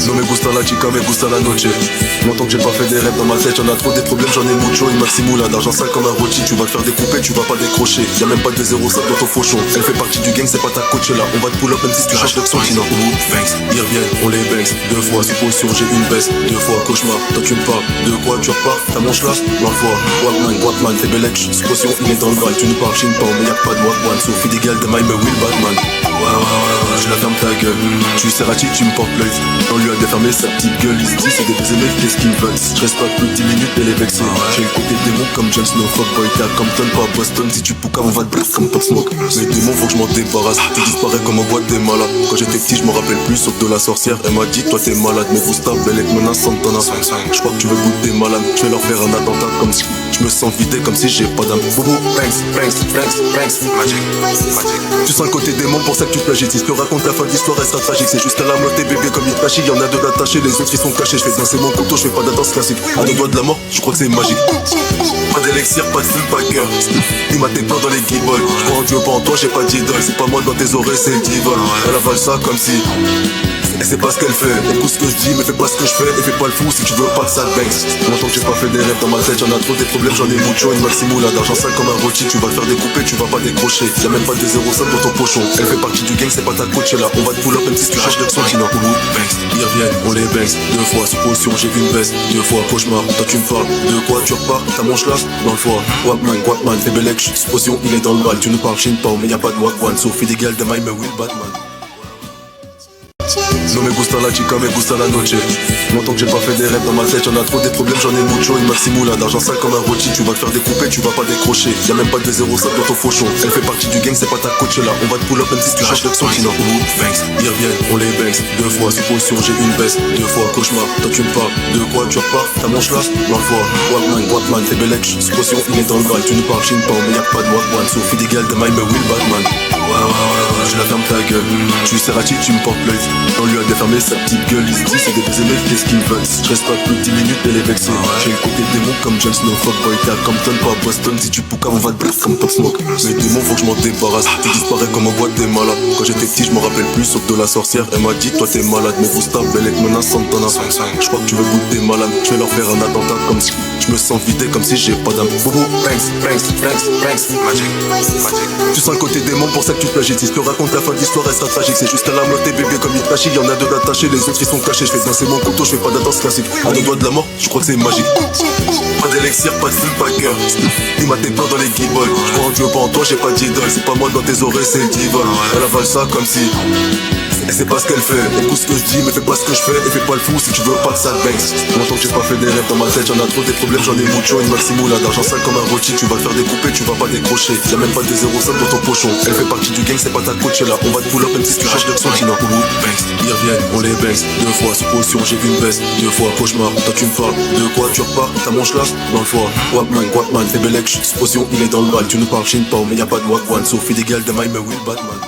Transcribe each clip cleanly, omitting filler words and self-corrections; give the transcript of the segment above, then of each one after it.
No me gusta la chica, me gusta la noche. Longtemps que j'ai pas fait des rêves dans ma tête, y'en a trop des problèmes, j'en ai mucho. Une maximoula, d'argent sale comme un rôti. Tu vas te faire découper, tu vas pas décrocher. Y'a même pas de 0,5 dans ton fauchon. Elle fait partie du gang, c'est pas ta coach là. On va te pull up même si tu cherches l'action. Tina, banks, ils reviennent, on les banks. Deux fois, supposition, j'ai une baisse. Deux fois, cauchemar, toi tu me parles. De quoi tu repars, ta manche là, dans le foie. Walkman, t'es belle supposition, il est dans le bal. Tu nous parles, chine pas, mais y'a pas de Walkman. Sophie des gals de my me Will Batman. Ouais, je la ferme ta gueule. Tu sais Rati, tu me portes l'œil. On lui a défermé sa petite gueule. Il se dit c'est des baisers mecs, qu'est-ce qu'ils veulent. Je reste pas plus de 10 minutes, elle est vexée. J'ai le côté démon comme Jon Snow. Fuckboy, t'es à Compton, pas à Boston. Si tu poucaves, on va te bref comme Pop Smoke. Mes démons, faut que je m'en débarrasse. Tu disparais comme en boîte des malades. Quand j'étais petit, je me rappelle plus, sauf de la sorcière. Elle m'a dit, toi t'es malade, mais vous stable, belle et menace Santana. Je crois que tu veux goûter malade. Je vais leur faire un attentat comme si je me sens vidé comme si j'ai pas d'âme. Boubou, banks, magic. Tu sens le côté démon, pour ça que tu plagies. Si je te raconte la fin de l'histoire, elle sera tragique. C'est juste à la moitié bébé comme Itachi. Y'en a deux d'attachés, les autres ils sont cachés. Je fais danser mon couteau, je fais pas de danse classique. À deux doigts de la mort, je crois que c'est magique. Pas d'élixir, pas de feu, pas de cœur. Il m'a tes plans dans les guibolles. Je crois en Dieu, pas en toi, j'ai pas d'idole. C'est pas moi dans tes oreilles, c'est le diva. Elle avale ça comme si elle sait pas ce qu'elle fait. Écoute ce que je dis, mais fais pas ce que je fais. Et fais pas le fou si tu veux pas de sale banks. Longtemps que j'ai pas fait des rêves dans ma tête, y'en a trop des problèmes, j'en ai mucho. Une maximoula, d'argent sale comme un rôti. Tu vas te faire découper, tu vas pas décrocher. Y'a même pas de 0,5 dans ton pochon. Elle fait partie du gang, c'est pas ta coach là. On va te pull up même si tu cherches l'action. Tina, banks, ils reviennent, on les banks. Deux fois, supposition, j'ai vu une baisse. Deux fois, cauchemar, toi tu me parles. De quoi tu repars, ta manche là, dans le foie. Walkman, fais belle supposition, il est dans le mal. Tu nous parles, chine pas, mais y'a pas de Walkman. Sophie des gals de my me Will Batman. No me gusta la chica, me gusta la noche. Longtemps que j'ai pas fait des rêves dans ma tête, y'en a trop des problèmes, j'en ai mucho. Une maximoula, d'argent sale comme un rôti. Tu vas te faire découper, tu vas pas décrocher. Y'a même pas de 0,5 dans ton fauchon. Elle fait partie du gang, c'est pas ta coach là. On va te pull up même si tu cherches l'action. Tina, banks, ils reviennent, on les banks. Deux fois, supposition, j'ai une baisse. Deux fois, cauchemar, toi tu me parles. De quoi tu repars, ta manche là, dans le foie. Walkman, t'es belle supposition, il est dans le bal. Tu nous parles, chine pas, mais y'a pas de Walkman. Sophie des gals de my me Will Batman. Ouais, je la ferme ta gueule. Tu sais Rati, tu me portes l'œil. On lui a défermé sa petite gueule. Il se dit c'est des baisers mecs, qu'est-ce qu'ils veulent. Je reste pas plus de 10 minutes, elle est vexée. J'ai le côté démon comme Jon Snow. Fuckboy, t'es à Compton, pas à Boston. Si tu poucaves, on va te bref comme Pop Smoke. Mes démons, faut que je m'en débarrasse. Tu disparais comme en boîte des malades. Quand j'étais petit, je me rappelle plus, sauf de la sorcière. Elle m'a dit, toi t'es malade, mais vous stable, belle et menace Santana. Je crois que tu veux goûter malade. Je vais leur faire un attentat comme si je me sens vidé comme si j'ai pas d'âme. Boubou, banks, magic. Tu sens le côté démon, pour ça que tu plagies. Si je te raconte la fin de l'histoire, elle sera tragique. C'est juste à la moitié bébé comme Itachi. Y'en a deux d'attachés, les autres ils sont cachés. Je fais danser mon couteau, je fais pas de danse classique. À deux doigts de la mort, je crois que c'est magique. Pas d'élixir, pas de feu, pas de cœur. Il m'a tes plans dans les guibolles. Je crois en Dieu, pas en toi, j'ai pas d'idole. C'est pas moi dans tes oreilles, c'est le diva. Elle avale ça comme si elle sait pas ce qu'elle fait. Écoute ce que je dis, mais fais pas ce que je fais. Et fais pas le fou si tu veux pas de sale banks. Longtemps que j'ai pas fait des rêves dans ma tête, y'en a trop des problèmes, j'en ai mucho. Une maximoula, d'argent sale comme un rôti. Tu vas te faire découper, tu vas pas décrocher. Y'a même pas de 0,5 dans ton pochon. Elle fait partie du gang, c'est pas ta coach là. On va te pull up même si tu cherches l'action. Tina, banks, ils reviennent, on les banks. Deux fois, supposition, j'ai vu une baisse. Deux fois, cauchemar, toi tu me parles. De quoi tu repars, ta manche là, dans le foie. Walkman, fais belle supposition, il est dans le bal. Tu nous parles, chine pas, mais y'a pas de Walkman. Sophie des gals de my me Will Batman.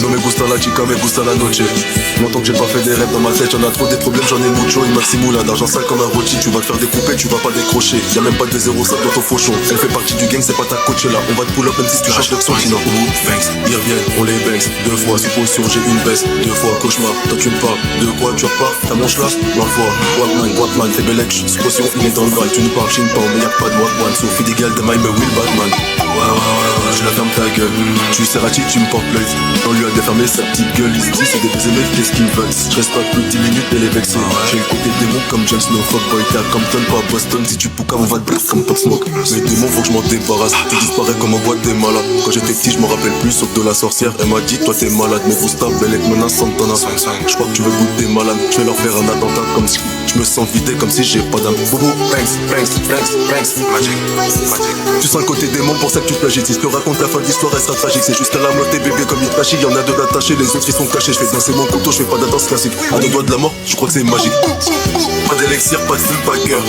No me gusta la chica, me gusta la noche. Longtemps que j'ai pas fait des rêves dans ma tête, y'en a trop des problèmes, j'en ai mucho. Une maximoula, d'argent sale comme un rôti. Tu vas te faire découper, tu vas pas décrocher. Y'a même pas de 0,5 dans ton fauchon. Elle fait partie du gang, c'est pas ta coach là. On va te pull up même si tu cherches l'action. Tina, banks, ils reviennent, on les banks. Deux fois, supposition, j'ai une baisse. Deux fois, cauchemar, toi tu me parles. De quoi tu repars, ta manche là, dans le foie. Walkman, t'es belle supposition, il est dans le bal. Tu nous parles, chine pas, mais y'a pas de Walkman. Sophie des gals de my me Will Batman. Ouais, je la ferme ta gueule. Tu sais Rati, tu me portes l'œil. On lui a défermé sa petite gueule. Il se dit c'est des baisers mecs, qu'est-ce qu'ils veulent. Je reste pas plus de 10 minutes, elle est vexée. J'ai le côté démon comme Jon Snow. Fuckboy, t'es à Compton, pas à Boston. Si tu poucaves, on va te bref comme Pop Smoke. Mes démons, faut que je m'en débarrasse. Tu disparais comme en boîte des malades. Quand j'étais petit, je me rappelle plus, sauf de la sorcière. Elle m'a dit, toi t'es malade, mais vous stable, belle et menace Santana. Je crois que tu veux goûter malade. Je vais leur faire un attentat comme si je me sens vidé comme si j'ai pas d'âme. Boubou, banks, magic. Tu sens le côté démon, pour ça que tu plagies. Si je te raconte la fin de l'histoire, elle sera tragique. C'est juste à la moitié bébé comme Itachi. Y'en a deux d'attachés, les autres ils sont cachés. Je fais danser mon couteau, je fais pas de danse classique. À deux doigts de la mort, je crois que c'est magique. Pas d'élixir, pas de feu, pas de cœur.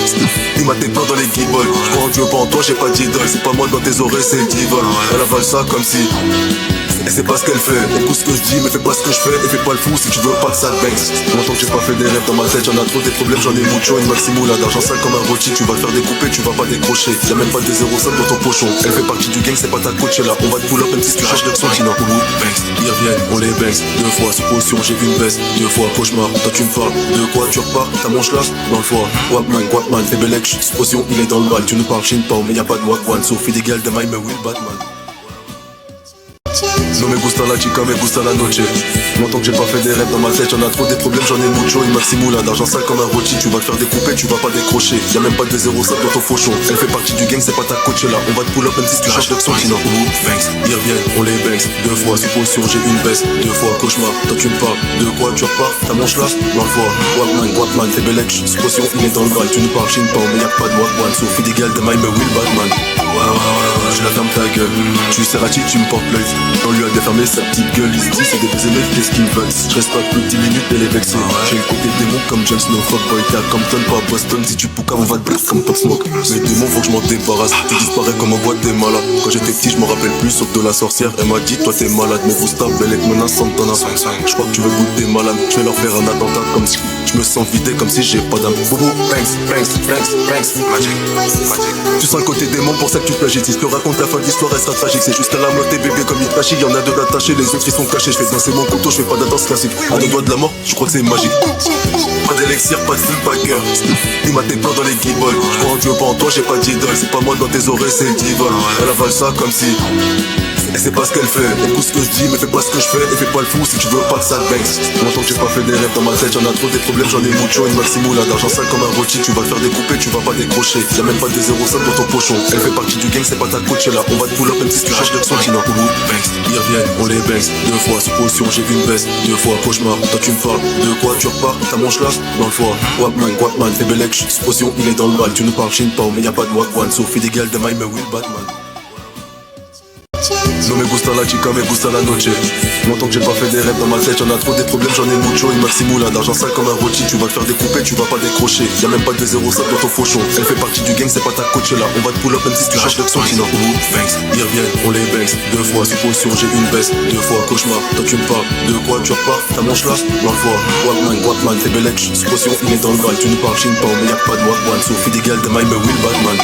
Il m'a tes plans dans les guibolles. Je crois en Dieu, pas en toi, j'ai pas d'idole. C'est pas moi dans tes oreilles, c'est le diva. Elle avale ça comme si Et c'est pas ce qu'elle fait. Écoute ce que je dis, mais fais pas ce que je fais. Et fais pas le fou si tu veux pas que ça te banks. Longtemps que j'ai pas fait des rêves dans ma tête, j'en ai trop des problèmes, j'en ai mucho. Une maximoula d'argent sale comme un rôti. Tu vas te faire découper, tu vas pas décrocher. Y'a même pas de 0,5 dans ton pochon. Elle fait partie du gang, c'est pas ta coach là. On va te pull up même si tu cherches de son qui n'en Oulou, banks. Ils reviennent, on les banks. 2 fois sous potion, j'ai vu une baisse. 2 fois cauchemar, toi tu me parles. De quoi tu repars, ta manche là dans le foie. Guapman, fais bellec, sous potion, il est dans le bal. Tu nous parles chin mais y'a pas de wagwan. Sophie des gals de my me will Batman. No me gusta la chica, me gusta la noche. Longtemps que j'ai pas fait des rêves dans ma tête, j'en ai trop des problèmes, j'en ai mucho. Une maximoula d'argent sale comme un rôti. Tu vas te faire découper, tu vas pas décrocher. Y'a même pas de 0,5 dans ton fauchon. Elle fait partie du gang, c'est pas ta coach là. On va te pull up même si tu cherches de son qui n'en Oulou, banks. Ils reviennent, on les banks. 2 fois sous potion, j'ai une baisse. 2 fois cauchemar, toi tu me parles. De quoi tu repars, ta manche là dans le foie. Guapman, fais bellec, sous potion, il est dans le bal. Tu nous parles chin mais y'a pas de wagwan. Sophie des gals de my me will Batman. Je la ferme ta gueule. Tu sais Rati, tu me portes l'œil. On lui a défermé sa petite gueule. Il se dit c'est des baisers mais qu'est-ce qu'ils veulent. Je reste pas plus de 10 minutes elle est vexée. J'ai le côté démon comme James No Fuckboy. T'es à Compton pas à Boston. Si tu poucas on va te blast comme Pop Smoke. Mes démons faut que je m'en débarrasse. Tu disparais comme en boîte des malades. Quand j'étais petit je me rappelle plus sauf de la sorcière. Elle m'a dit toi t'es malade. Mais Gusta Bellec menace Santana. Je crois que tu veux goûter malade. Je vais leur faire un attentat comme si je me sens vidé comme si j'ai pas d'âme. Boubou, banks, magic. Tu sens le côté démon pour ça que tu plagies. Si je te raconte la fin de l'histoire elle sera tragique. C'est juste à la mort tes bébés comme il flashy. Y'en a deux d'attachés, les autres ils sont cachés. Je fais danser mon couteau, je fais pas de danse classique. À 2 doigts de la mort, je crois que c'est magique. Pas d'élixir, pas de flip, pas de cœur. Il m'a tes plans dans les guibolles. Je crois en Dieu, pas en toi, j'ai pas d'idole. C'est pas moi dans tes oreilles, c'est le divol. Elle avale ça comme si. Et c'est pas ce qu'elle fait. Écoute ce que je dis, mais fais pas ce que je fais. Et fais pas le fou si tu veux pas que ça te banks. Longtemps que j'ai pas fait des rêves dans ma tête, j'en ai trop des problèmes, j'en ai mucho. Une maximoula d'argent sale comme un rôti. Tu vas te faire découper, tu vas pas décrocher. Y'a même pas de 0,5 dans ton pochon. Elle fait partie du gang, c'est pas ta coach là. On va te pull up même si tu cherches de son qui n'en Oulou, banks. Ils reviennent, on les banks. 2 fois sous potion, j'ai vu une baisse. 2 fois cauchemar, toi tu me parles. De quoi tu repars, ta manche là dans le foie. Guapman, fais bellec, sous potion, il est dans le bal. Tu nous parles chin mais y'a pas de wagwan. Sophie des gals de my me will Batman. No me gusta la chica, me gusta la noche. Longtemps que j'ai pas fait des rêves dans ma tête, j'en ai trop des problèmes, j'en ai mucho. Une maximoula d'argent sale comme un rôti. Tu vas te faire découper, tu vas pas décrocher. Y'a même pas de 0,5 dans ton fauchon. Elle fait partie du gang, c'est pas ta coach là. On va te pull up même si tu cherches de son qui n'en Oulou, banks. Ils reviennent, on les banks. 2 fois sous potion, j'ai une baisse. 2 fois cauchemar, toi tu me parles. De quoi tu repars, ta manche là dans le foie. Guapman, fais bellec, sous potion, il est dans le bal. Tu nous parles chin mais y'a pas de wagwan. Sophie des gals de my me will Batman.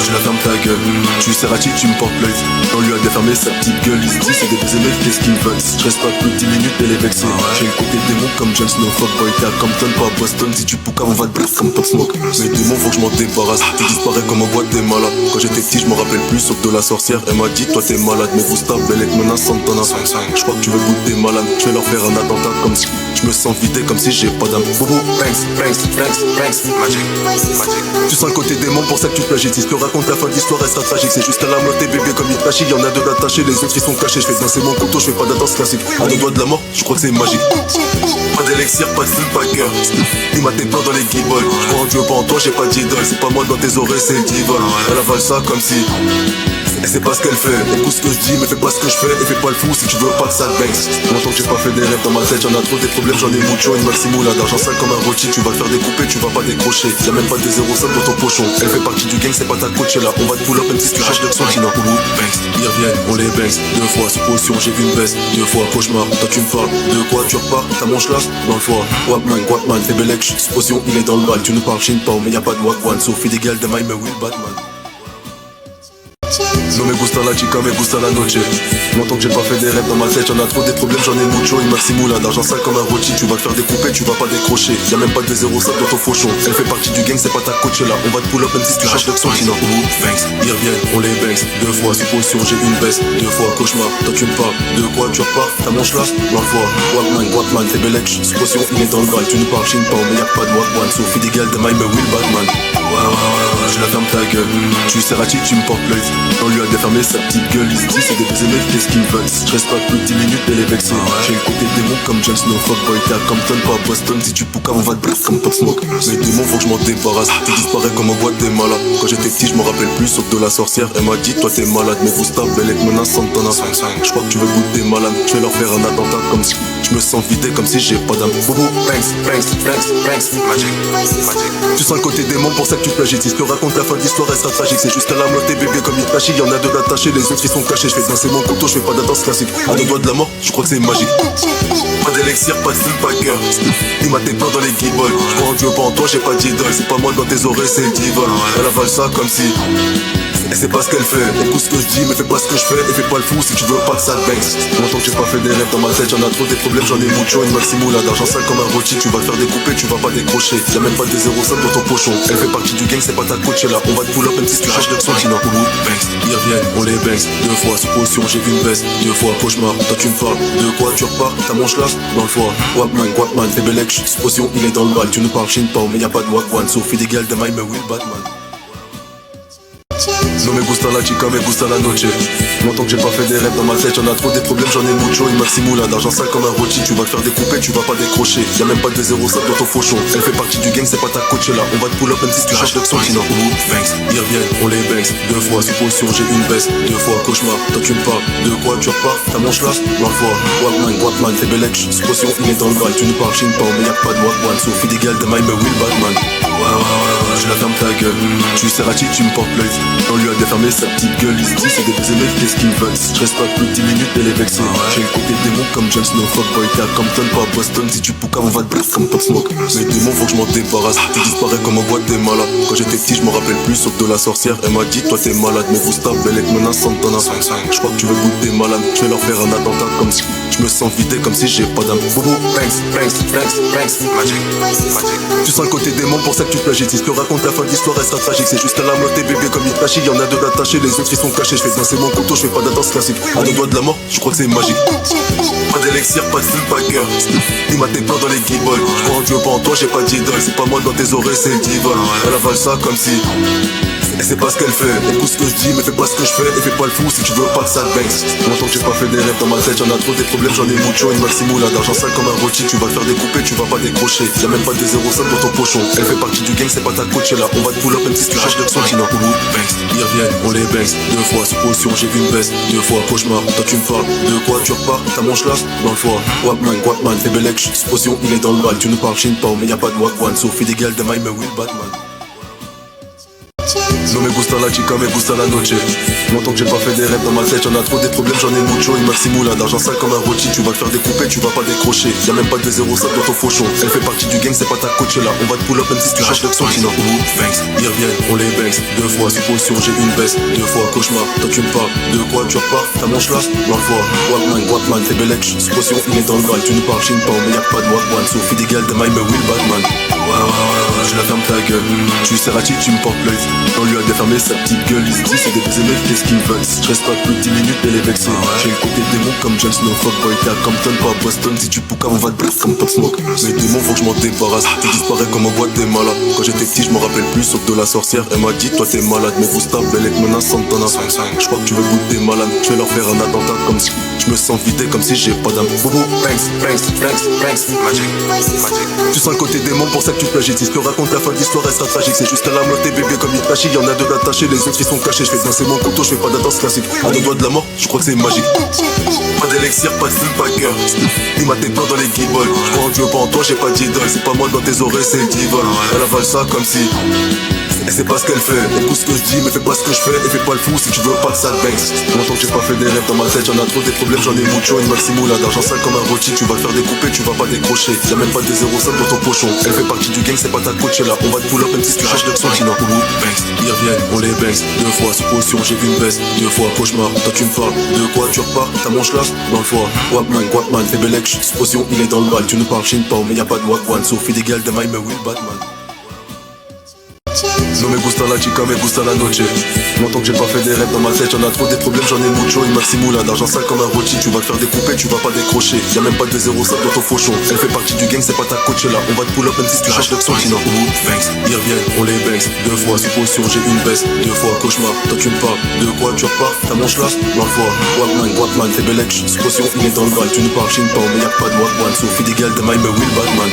Je la ferme ta gueule. Tu sais Rati, tu me portes l'œil. On lui a défermé sa petite gueule. Il se dit c'est des baisers mais qu'est-ce qu'ils veulent. Je reste pas plus de 10 minutes elle est vexée. J'ai le côté démon comme James No Fuckboy. T'es à Compton pas à Boston. Si tu poucas on va te blast comme Pop Smoke. Mes démons faut que je m'en débarrasse. Tu disparais comme en boîte des malades. Quand j'étais petit je me rappelle plus sauf de la sorcière. Elle m'a dit toi t'es malade. Mais Gusta Bellec menace Santana. Je crois que tu veux goûter malade. Je vais leur faire un attentat comme si je me sens vidé comme si j'ai pas d'âme. Boubou, banks, magic. Tu sens le côté démon pour ça que tu plagies. Si je te raconte la fin de l'histoire elle sera tragique. C'est juste à la mort tes bébés comme il flashy. Y'en a deux d'attachés, les autres ils sont cachés. Je fais danser mon couteau, je fais pas de danse classique. À 2 doigts de la mort, je crois que c'est magique. Pas d'élixir, pas de flip, pas de cœur. Il m'a tes plans dans les guibolles. Je crois en Dieu, pas en toi, j'ai pas d'idole. C'est pas moi dans tes oreilles, c'est le divol. Elle avale ça comme si. Et c'est pas ce qu'elle fait. Écoute ce que je dis, mais fais pas ce que je fais. Et fais pas le fou si tu veux pas que ça te banks. Longtemps que j'ai pas fait des rêves dans ma tête, j'en ai trop des problèmes, j'en ai mucho. Une maximoula d'argent sale comme un rôti. Tu vas te faire découper, tu vas pas décrocher. Y'a même pas de 0,5 dans ton pochon. Elle fait partie du gang, c'est pas ta coach là. On va te pull up même si tu cherches de son qui n'en Oulou, banks. Ils reviennent, on les banks. 2 fois sous potion, j'ai vu une baisse. 2 fois cauchemar, toi tu me parles. De quoi tu repars, ta manche là dans le foie. Guapman, fais bellec, sous potion, il est dans le bal. Tu nous parles chin mais y'a pas de wagwan. Sophie des gals de my me will Batman. No me gusta la chica, me gusta la noche. Longtemps que j'ai pas fait des rêves dans ma tête, j'en ai trop des problèmes, j'en ai mucho. Une maximoula d'argent sale comme un rôti. Tu vas te faire découper, tu vas pas décrocher. Y'a même pas de 0,5 dans ton fauchon. Elle fait partie du gang, c'est pas ta coach là. On va te pull up même si tu cherches de son qui n'en Oulou, banks. Ils reviennent, on les banks. 2 fois sous potion, j'ai une baisse. 2 fois cauchemar, toi tu me parles. De quoi tu repars, ta manche là dans le foie. Guapman, fais bellec, sous potion, il est dans le bal. Tu nous parles chin mais y'a pas de wagwan. Sophie des gals de my me will Batman. Je la ferme ta gueule. Tu sais Rati, tu me portes l'œil. On lui a défermé sa petite gueule. Il se dit c'est des baisers mais qu'est-ce qu'ils veulent. Je reste pas plus de 10 minutes elle est vexée. J'ai le côté démon comme James No Fuckboy. T'es à Compton pas à Boston. Si tu poucas on va te blast comme Pop Smoke. Mes démons faut que je m'en débarrasse. Tu disparais comme en boîte des malades. Quand j'étais petit je me rappelle plus sauf de la sorcière. Elle m'a dit toi t'es malade. Mais Gusta Bellec menace Santana. Je crois que tu veux goûter malade. Je vais leur faire un attentat comme si je me sens vidé comme si j'ai pas d'âme. Boubou, banks, magic. Tu sens le côté démon pour ça que que tu plagies. Si je te raconte la fin de l'histoire, elle sera tragique. C'est jusqu'à la mort tes bébés comme Itachi. Y'en a deux d'attachés, les autres ils sont cachés. Je fais danser mon couteau, je fais pas de danse classique. À deux doigts de la mort, je crois que c'est magique. Pas d'élixir, pas de feu, pas de cœur. Il m'a tes plans dans les guibolles. Je crois en Dieu, pas en toi, j'ai pas d'idole. C'est pas moi dans tes oreilles, c'est le diva. Elle avale ça comme si elle sait pas ce qu'elle fait. Écoute ce que je dis, mais fais pas ce que je fais. Et fais pas le fou si tu veux pas que ça te banks. Longtemps que j'ai pas fait des rêves dans ma tête. J'en ai trop des problèmes, j'en ai mucho. Une maximoula d'argent sale comme un rôti. Tu vas te faire découper, tu vas pas décrocher. Y'a même pas de 0,5 dans ton pochon. Elle fait partie du gang, c'est pas ta coach là. On va te pull up même si tu cherches de son sinon. Banks, ils reviennent, on les banks. Deux fois, sous potion, j'ai vu une baisse. Deux fois, cauchemar, toi tu me parles. De quoi tu repars, ta manche là dans le foie. Guapman, fais belek, sous potion, il est dans le mal. Tu nous parles chin pao, mais y'a pas de wagwan. Sophie des gals de my me will Batman. No me gusta la chica, me gusta la noche. Longtemps que j'ai pas fait des rêves dans ma tête. Y'en a trop des problèmes, j'en ai mucho. Une maximoula d'argent sale comme un rôti. Tu vas te faire découper, tu vas pas décrocher. Y'a même pas de 0,5 dans ton fauchon. Elle fait partie du gang, c'est pas ta coach là. On va te pull up même si tu cherches l'action sinon. Banks, ils reviennent, on les banks. Deux fois, sous potion, j'ai une baisse. Deux fois, cauchemar, toi tu me parles. De quoi tu repars, ta manche là dans le foie. Guapman, fais belek, sous potion, il est dans le mal. Tu nous parles chin pao, mais y'a pas de wagwan. Sophie des gals de my me will Batman. Ouais, je la ferme ta gueule. Tu sais Rachi, tu me portes l'œil. On lui a défermé sa petite gueule. Ici, c'est des aimés, qu'est-ce qu'ils veulent. Je reste pas plus de 10 minutes, elle est vexée. J'ai le côté démon comme James Snow. Fuckboy, t'es à Compton, pas à Boston. Si tu poucas, on va te bref comme Pop Smoke. Mes démons, faut que je m'en débarrasse. Tu disparais comme en boîte des malades. Quand j'étais petit, je me rappelle plus, sauf de la sorcière. Elle m'a dit, toi t'es malade, mais Gusta, Belek, menace, Santana. Je crois que tu veux goûter malade. Je vais leur faire un attentat comme si je me sens vidé, comme si j'ai pas d'âme. Boubou, banks, magic. Tu sens le côté démon, pour ça que tu plagies. Si je te raconte la fin de l'histoire, elle sera tragique. C'est jusqu'à la mort tes bébés comme Itachi. Y'en a deux d'attachés, les autres ils sont cachés. Je fais danser mon couteau, je fais pas de danse classique. À deux doigts de la mort, je crois que c'est magique. Pas d'élixir, pas de feu, pas de cœur. Il m'a tes plans dans les guibolles. Je crois en Dieu, pas en toi, j'ai pas d'idole. C'est pas moi dans tes oreilles, c'est le diva. Elle avale ça comme si elle sait pas ce qu'elle fait. Écoute ce que je dis, mais fais pas ce que je fais. Et fais pas le fou si tu veux pas que ça te banks. Longtemps que j'ai pas fait des rêves dans ma tête. Y'en a trop des problèmes, j'en ai mucho. Une maximoula d'argent sale comme un rôti. Tu vas te faire découper, tu vas pas décrocher. Y'a même pas de 0,5 dans ton pochon. Elle fait partie du gang, c'est pas ta coach là. On va te pull up même si tu cherches de son sinon. Banks, ils reviennent, on les banks. Deux fois, sous potion, j'ai vu une baisse. Deux fois, cauchemar, toi tu me parles. De quoi tu repars, ta manche là dans le foie. Guapman, fais belek, sous potion, il est dans le mal. Tu nous parles chin pao, mais y'a pas de wagwan. Sophie des gals de my me will Batman. No me gusta la chica, me gusta la noche. Longtemps que j'ai pas fait des rêves dans ma tête. Y'en a trop des problèmes, j'en ai mucho. Une maximoula d'argent sale comme un rôti. Tu vas te faire découper, tu vas pas décrocher. Y'a même pas de 0,5 dans ton fauchon. Elle fait partie du gang, c'est pas ta coach là. On va te pull up même si tu cherches l'action sinon. Banks, ils reviennent, on les banks. Deux fois, sous potion, j'ai une baisse. Deux fois, cauchemar, toi tu me parles. De quoi tu repars, ta manche là dans le foie. Guapman, fais belek, sous potion, il est dans le mal. Tu nous parles chin pao, mais y'a pas de wagwan. Sophie des gals de my me will Batman. Ouais, je la ferme ta gueule. Tu sais Rachi, tu me portes l'œil. On lui a défermé sa petite gueule. Ici, c'est des aimés, qu'est-ce qu'ils veulent. Je reste pas plus de 10 minutes, elle est vexée. J'ai le côté démon comme James Snow. Fuckboy, t'es à Compton, pas à Boston. Si tu poucas, on va te bref comme Pop Smoke. Mes démons, faut que je m'en débarrasse. Tu disparais comme en boîte des malades. Quand j'étais petit, je me rappelle plus, sauf de la sorcière. Elle m'a dit, toi t'es malade, mais Gusta, Belek, menace, Santana. Je crois que tu veux goûter malade. Je vais leur faire un attentat comme si je me sens vidé, comme si j'ai pas d'âme. Boubou, banks, magic. Tu sens le côté démon, pour ça que tu plagies. Si je te raconte la fin de l'histoire, elle sera tragique. C'est jusqu'à la mort tes bébés comme Itachi. Y'en a deux d'attachés, les autres ils sont cachés. Je fais danser mon couteau, je fais pas de danse classique. À deux doigts de la mort, je crois que c'est magique. Pas d'élixir, pas de feu, pas de cœur. Il m'a tes plans dans les guibolles. Je crois en Dieu, pas en toi, j'ai pas d'idole. C'est pas moi dans tes oreilles, c'est le diva. Elle avale ça comme si elle sait pas ce qu'elle fait. Écoute ce que je dis, mais fais pas ce que je fais. Et fais pas le fou si tu veux pas que ça te banks. Longtemps que j'ai pas fait des rêves dans ma tête. Y'en a trop des problèmes, j'en ai mucho. Une maximoula d'argent sale comme un rôti. Tu vas te faire découper, tu vas pas décrocher. Y'a même pas de 0,5 dans ton pochon. Elle fait partie du gang, c'est pas ta coach là. On va te pull up même si tu cherches l'action sinon. Banks, ils reviennent, on les banks. Deux fois, sous potion, j'ai vu une baisse. Deux fois, cauchemar, toi tu me parles. De quoi tu repars, ta manche là dans le foie. Guapman, fais belek, sous potion, il est dans le mal. Tu nous parles chin pao, mais y'a pas de wagwan. Sophie des gals de my me will Batman. No me gusta la chica, me gusta la noche. Longtemps que j'ai pas fait des rêves dans ma tête. Y'en a trop des problèmes, j'en ai mucho. Une maximoula d'argent sale comme un rôti. Tu vas te faire découper, tu vas pas décrocher. Y'a même pas de 0,5 dans ton fauchon. Elle fait partie du gang, c'est pas ta coach là. On va te pull up même si tu cherches l'action sinon. Banks, ils reviennent, on les banks. Deux fois, sous potion, j'ai une baisse. Deux fois, cauchemar, toi tu me parles. De quoi tu repars, ta manche là dans le foie. Guapman, fais belek, sous potion, il est dans le mal. Tu nous parles chin pao, mais y'a pas de wagwan. Sophie des gals de my me will Batman.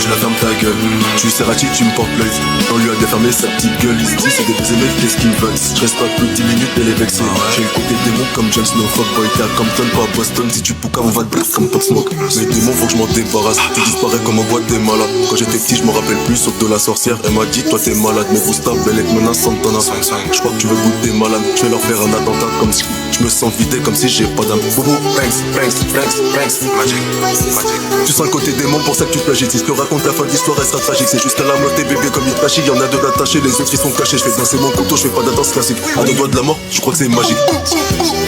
Tu la fermes ta gueule. Tu es Serrati, tu me portes l'œil. On lui a défermé sa petite gueule. Il se dit c'est des baisers mais qu'est-ce qu'ils veulent. Je reste pas plus de 10 minutes elle est vexée. J'ai le côté démon comme James No Fuckboy. T'es à Compton pas à Boston. Si tu poucas on va te blesser comme Pop Smoke. Mes démons faut que je m'en débarrasse. Tu disparais comme en boîte des malades. Quand j'étais petit je me rappelle plus sauf de la sorcière. Elle m'a dit toi t'es malade. Mais Gustave elle est menace Santana. Je crois que tu veux goûter malade. Je vais leur faire un attentat comme si je me sens vidé comme si j'ai pas d'âme. Boubou, banks, magic. Tu sens le côté démon pour ça que tu plagies. Si je te raconte la fin de l'histoire elle sera tragique. C'est juste à la mort tes bébés comme Itachi. Y'en a deux d'attachés, les autres ils sont cachés. Je fais danser mon couteau, je fais pas de danse classique. À deux doigts de la mort, je crois que c'est magique.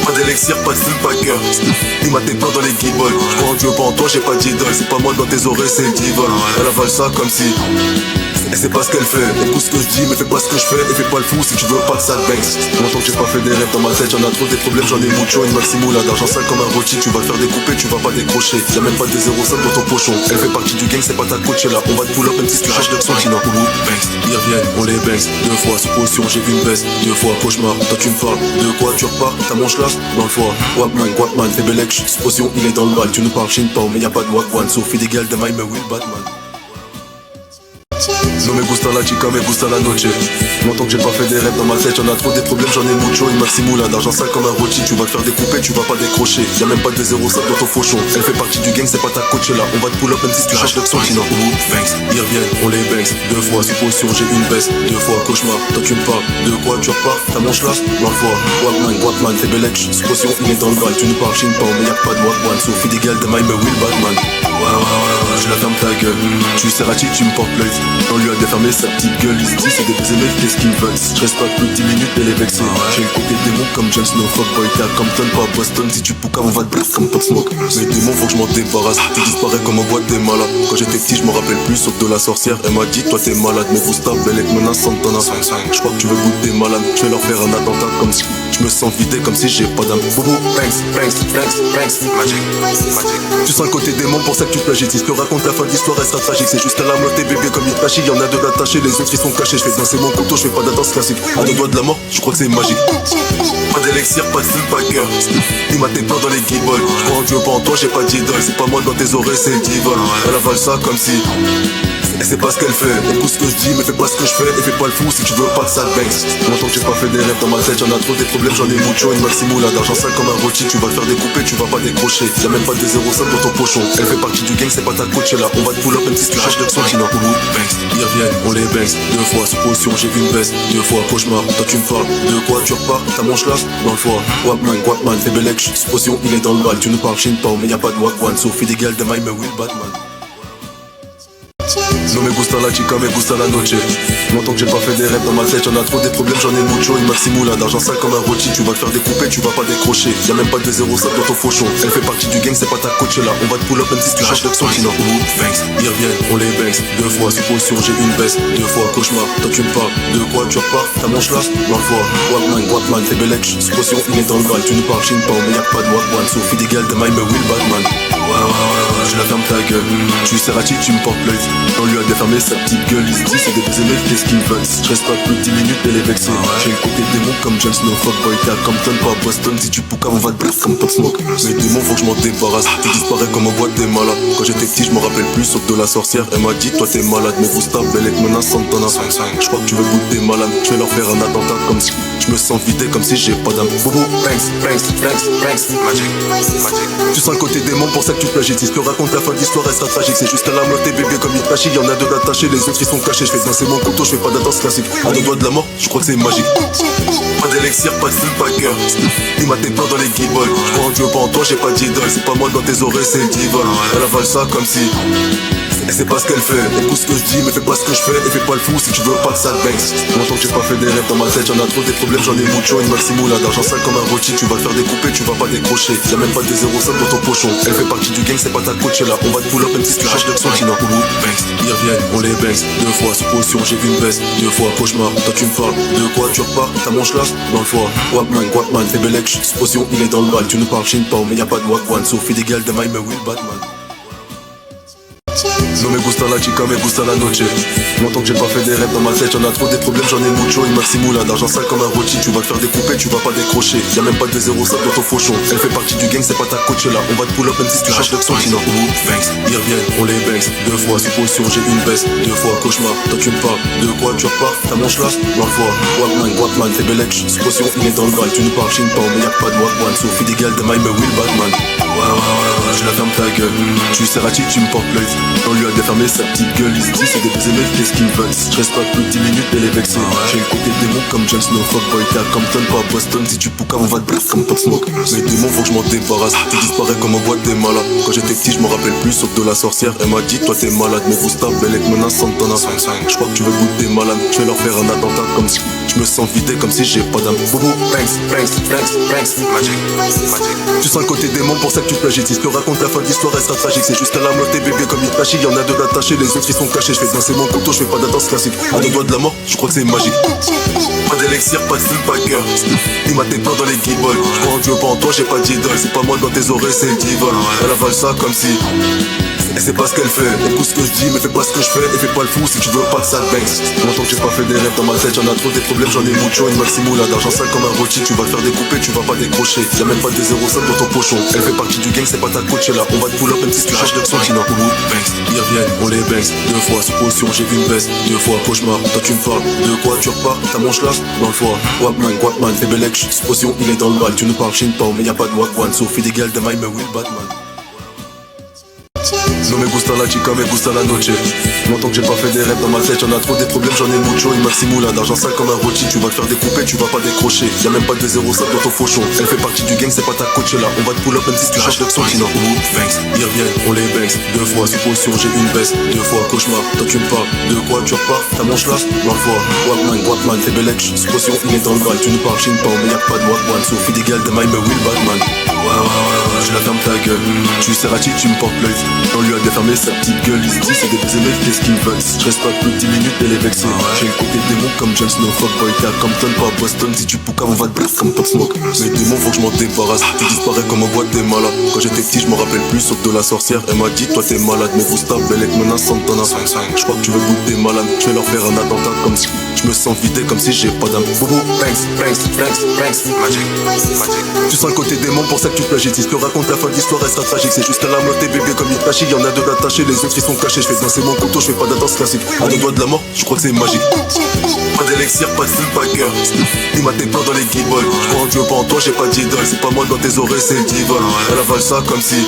Pas d'élixir, pas de flip, pas de cœur. Il m'a tes plans dans les guibolles. Je crois en Dieu, pas en toi, j'ai pas d'idole. C'est pas moi dans tes oreilles, c'est le divol. Elle avale ça comme si elle sait pas ce qu'elle fait. Écoute ce que je dis, mais fais pas ce que je fais. Et fais pas le fou si tu veux pas que ça te banks. Longtemps que j'ai pas fait des rêves dans ma tête. J'en ai trop des problèmes, j'en ai mucho. Une maximoula d'argent sale comme un rôti. Tu vas te faire découper, tu vas pas décrocher. Y'a même pas de 0,5 dans ton pochon. Elle fait partie du gang, c'est pas ta coach là. On va te pull up même si tu cherches de son qui n'en boubou. Ils reviennent, on les banks. Deux fois sous potion, j'ai vu une baisse. Deux fois cauchemar, toi tu me parles. De quoi tu repars, ta manche là dans le foie. Wapman, fais Belek, sous potion, il est dans le bal. Tu nous parles Shinpao, mais y'a pas de Wakwan. Sophie des gals de My Me Will Batman. No me gusta la chica, me gusta la noche. Longtemps que j'ai pas fait des rêves dans ma tête. Y'en a trop des problèmes, j'en ai mucho. Une maximoula d'argent sale comme un rôti. Tu vas te faire découper, tu vas pas décrocher. Y'a même pas de 0,5 dans ton fauchon. Elle fait partie du gang, c'est pas ta coach là. On va te pull up même si tu cherches l'action qui n'en boubou. Ils reviennent, on les banks. Deux fois sous potion, j'ai une baisse. Deux fois cauchemar, toi tu me parles. De quoi tu repars, ta manche là dans le foie. Wapman, fais Belek, sous potion, il est dans le bal. Tu nous parles Shinpao, mais y'a pas de Wakwan. Sophie des gals de My Me Will Batman. Tu la fermes ta gueule. Tu es Serrati, tu me portes l'œil. On lui a défermé sa petite gueule. Il se dit c'est des baisers mais qu'est-ce qu'ils veulent. Je reste pas plus de 10 minutes elle est vexée. J'ai le côté démon comme James No Fuckboy. T'es à Compton pas à Boston. Si tu poucas on va te blesser comme Pop Smoke. Mes démons faut que je m'en débarrasse. Tu disparais comme en boîte des malades. Quand j'étais petit je me rappelle plus sauf de la sorcière. Elle m'a dit toi t'es malade. Mais Gustave elle est menace Santana. Je crois que tu veux goûter malade. Je vais leur faire un attentat comme si je me sens vidé comme si j'ai pas d'âme. Boubou, banks, magic. Tu sens le côté démon pour ça que tu plagies. Si je te raconte la fin de l'histoire elle sera tragique. C'est juste à la mort tes bébés comme Itachi. Y'en a deux d'attachés, les autres ils sont cachés. Je fais danser mon couteau, je fais pas de danse classique. À deux doigts de la mort, je crois que c'est magique. Pas d'élixir, pas de flip, pas de cœur. Il m'a tes plans dans les guibolles. Je crois en Dieu, pas en toi, j'ai pas d'idole. C'est pas moi dans tes oreilles, c'est le divol. Elle avale ça comme si elle sait pas ce qu'elle fait. Écoute ce que je dis, mais fais pas ce que je fais. Et fais pas le fou si tu veux pas que ça te banks. Longtemps que j'ai pas fait des rêves dans ma tête. J'en ai trop des problèmes, j'en ai mucho. Une maximoula d'argent sale comme un rôti. Tu vas te faire découper, tu vas pas décrocher. Y'a même pas de 0,5 dans ton pochon. Elle fait partie du gang, c'est pas ta coach là. On va te pull up même si tu cherches l'action qui n'en boubou. Ils reviennent, on les banks. Deux fois sous potion, j'ai vu une baisse. Deux fois cauchemar, toi tu me parles. De quoi tu repars, ta manche là dans le foie. Wapman, fais Belek, sous potion, il est dans le bal. Tu nous parles Shinpao, mais y'a pas de Wakwan. Sophie des gals de My Me Will Batman. No me gusta la chica, me gusta la noche. Longtemps que j'ai pas fait des rêves dans ma tête. Y'en a trop des problèmes, j'en ai mucho. Une maximoula d'argent sale comme un rôti. Tu vas te faire découper, tu vas pas décrocher. Y'a même pas de 0,5 dans ton fauchon. Elle fait partie du gang, c'est pas ta coach là. On va te pull up même si tu cherches l'action qui n'en boubou. Ils reviennent, on les banks. Deux fois sous potion, j'ai une baisse. Deux fois cauchemar, toi tu me parles. De quoi tu repars, ta manche là dans le foie. Wapman, fais Belek, sous potion, il est dans le bal. Tu nous parles Shinpao, mais y'a pas de Wakwan. Sophie des gals de My Me Will Batman. Tu la fermes ta gueule. Tu es Serrati, tu me portes l'œil. On lui a défermé sa petite gueule. Il se dit c'est des baisers mais qu'est-ce qu'ils veulent. Je reste pas plus de 10 minutes elle est vexée. J'ai le côté démon comme James No Fuckboy. T'es à Compton pas à Boston. Si tu poucas on va te blesser comme Pop Smoke. Mes démons faut que je m'en débarrasse. Tu disparais comme en boîte des malades. Quand j'étais petit je me rappelle plus sauf de la sorcière. Elle m'a dit toi t'es malade. Mais Gustave elle est menace Santana. Je crois que tu veux goûter malade. Je vais leur faire un attentat comme si je me sens vidé comme si j'ai pas d'âme. Boubou, banks, magic. Tu sens le côté démon pour ça que tu plagies. Si je te raconte la fin de l'histoire elle sera tragique. C'est juste à la mort tes bébés comme Itachi. Y'en a deux d'attachés, les autres ils sont cachés. Je fais danser mon couteau, je fais pas de danse classique. À deux doigts de la mort, je crois que c'est magique. Pas d'élixir, pas de flip, pas de cœur. Il m'a tes plans dans les guibolles. Je crois en Dieu, pas en toi, j'ai pas d'idole. C'est pas moi dans tes oreilles, c'est le divol. Elle avale ça comme si elle sait pas ce qu'elle fait. Écoute ce que je dis, mais fais pas ce que je fais. Et fais pas le fou si tu veux pas que ça te banks. Longtemps que j'ai pas fait des rêves dans ma tête. J'en ai trop des problèmes, j'en ai mucho. Une maximoula d'argent sale comme un rôti. Tu vas te faire découper, tu vas pas décrocher. Y'a même pas de 0,5 dans ton pochon. Elle fait partie du gang, c'est pas ta coach là. On va te pull up même si tu cherches l'action qui n'en boubou. Ils reviennent, on les banks. Deux fois sous potion, j'ai vu une baisse. Deux fois cauchemar, toi tu me parles. De quoi tu repars, ta manche là dans le foie. Wapman, fais Belek, sous potion, il est dans le bal. Tu nous parles Shinpao, mais y'a pas de Wakwan. Sophie des gals de My Me Will Batman. No me gusta la chica, me gusta la noche. Longtemps que j'ai pas fait des rêves dans ma tête, y'en a trop des problèmes, j'en ai mucho. Une maximoula d'argent sale comme un rôti, tu vas te faire découper, tu vas pas décrocher. Y'a même pas de 0,5 dans ton fauchon. Elle fait partie du gang, c'est pas ta coach là. On va te pull up même si tu changes d'accent. Sinon, banks, ils reviennent, on les banks. 2 fois, supposition, j'ai une baisse. 2 fois, cauchemar, toi tu me parles. De quoi tu repars, ta manche là, dans le foie. Walkman, t'es belle, supposition, il est dans le bal. Tu nous parles, chine pas, mais y'a pas de Walkman. Sophie des gals de my me will Batman. Ouais, je la ferme ta gueule. Tu sais Rati, tu me portes l'œil. On lui a défermé sa petite gueule. Ici, c'est des baisers, mais qu'est-ce qu'ils veulent? Je reste pas plus de 10 minutes, elle est vexée. J'ai le côté démon comme James Snow. Fuckboy, t'es à Compton, pas à Boston. Si tu poucas, on va te bref comme Pop Smoke. Mes démons, faut que je m'en débarrasse. Tu disparais comme en boîte des malades. Quand j'étais petit, je me rappelle plus, sauf de la sorcière. Elle m'a dit, toi t'es malade, mais Gusta, belle avec menace Santana. Je crois que tu veux goûter malade. Je vais leur faire un attentat comme si je me sens vidé, comme si j'ai pas d'âme. Boubou, banks, magic. Tu sens le côté démon, pour ça que tu plagies. Si je te raconte la fin de l'histoire, elle sera tragique. C'est juste à la moitié bébé comme Itachi. Y'en a deux d'attachés, les autres ils sont cachés. Je fais danser mon couteau, je fais pas de danse classique. À 2 doigts de la mort, je crois que c'est magique. Pas d'élixir, pas de full packer. Il m'a tes plans dans les guibolles. Je crois en Dieu, pas en toi, j'ai pas d'idole. C'est pas moi dans tes oreilles, c'est divol. Elle avale ça comme si et c'est pas ce qu'elle fait. Écoute ce que je dis, mais fais pas ce que je fais. Et fais pas le fou si tu veux pas de sale banks. Longtemps que j'ai pas fait des rêves dans ma tête, y'en a trop des problèmes, j'en ai mucho. Une maximoula d'argent sale comme un rôti, tu vas te faire découper, tu vas pas décrocher. Y'a même pas de 0,5 dans ton pochon. Elle fait partie du gang, c'est pas ta coach là. On va te pull up même si tu changes d'accent. Sinon, banks, ils reviennent, on les banks. 2 fois, supposition, j'ai vu une baisse. 2 fois, cauchemar, toi tu me parles. De quoi tu repars, ta manche là, dans le foie. Walkman, fais belle supposition, il est dans le bal. Tu nous parles, chine pas, mais y'a pas de Walkman. Sophie des gals de my me will Batman. No me gusta la chica, me gusta la noche. Longtemps que j'ai pas fait des rêves dans ma tête, y'en a trop des problèmes, j'en ai mucho. Une maximoula d'argent sale comme un rôti, tu vas te faire découper, tu vas pas décrocher. Y'a même pas de 0,5 dans ton fauchon. Elle fait partie du gang, c'est pas ta coach là. On va te pull up même si tu changes d'accent. Sinon, banks, ils reviennent, on les banks. 2 fois, supposition, j'ai une baisse. 2 fois, cauchemar, toi tu me parles. De quoi tu repars, ta manche là, dans le foie. Walkman, t'es belle, supposition, il est dans le bal. Tu nous parles, chine pas, mais y'a pas de Walkman. Sophie des gals de my me will Batman. Ouais, je la ferme ta gueule. Tu sais Rati, tu me portes l'œil. On lui a défermé sa petite gueule. Ici, c'est des baisers, mais qu'est-ce qu'ils veulent? Je reste pas plus de 10 minutes, elle est vexée. J'ai le côté démon comme James Snow. Fuckboy, t'es à Compton, pas à Boston. Si tu poucas, on va te bref comme Pop Smoke. Mes démons, faut que je m'en débarrasse. Tu disparais comme en boîte des malades. Quand j'étais petit, je me rappelle plus, sauf de la sorcière. Elle m'a dit, toi t'es malade, mais Gusta, belle avec menace Santana. Je crois que tu veux goûter malade. Je vais leur faire un attentat comme si je me sens vidé, comme si j'ai pas d'âme. Boubou, banks, magic. Tu sens le côté démon, pour ça que tu plagies. Si je te raconte la fin de l'histoire, elle sera tragique. C'est juste à la moitié bébé comme Itachi. Y'en a deux d'attachés, les autres ils sont cachés. Je fais danser mon couteau, je fais pas de danse classique. À 2 doigts de la mort, je crois que c'est magique. Pas d'élixir, pas de full packer. Il m'a tes plans dans les guibolles. Je crois en Dieu, pas en toi, j'ai pas d'idole. C'est pas moi dans tes oreilles, c'est divol. Elle avale ça comme si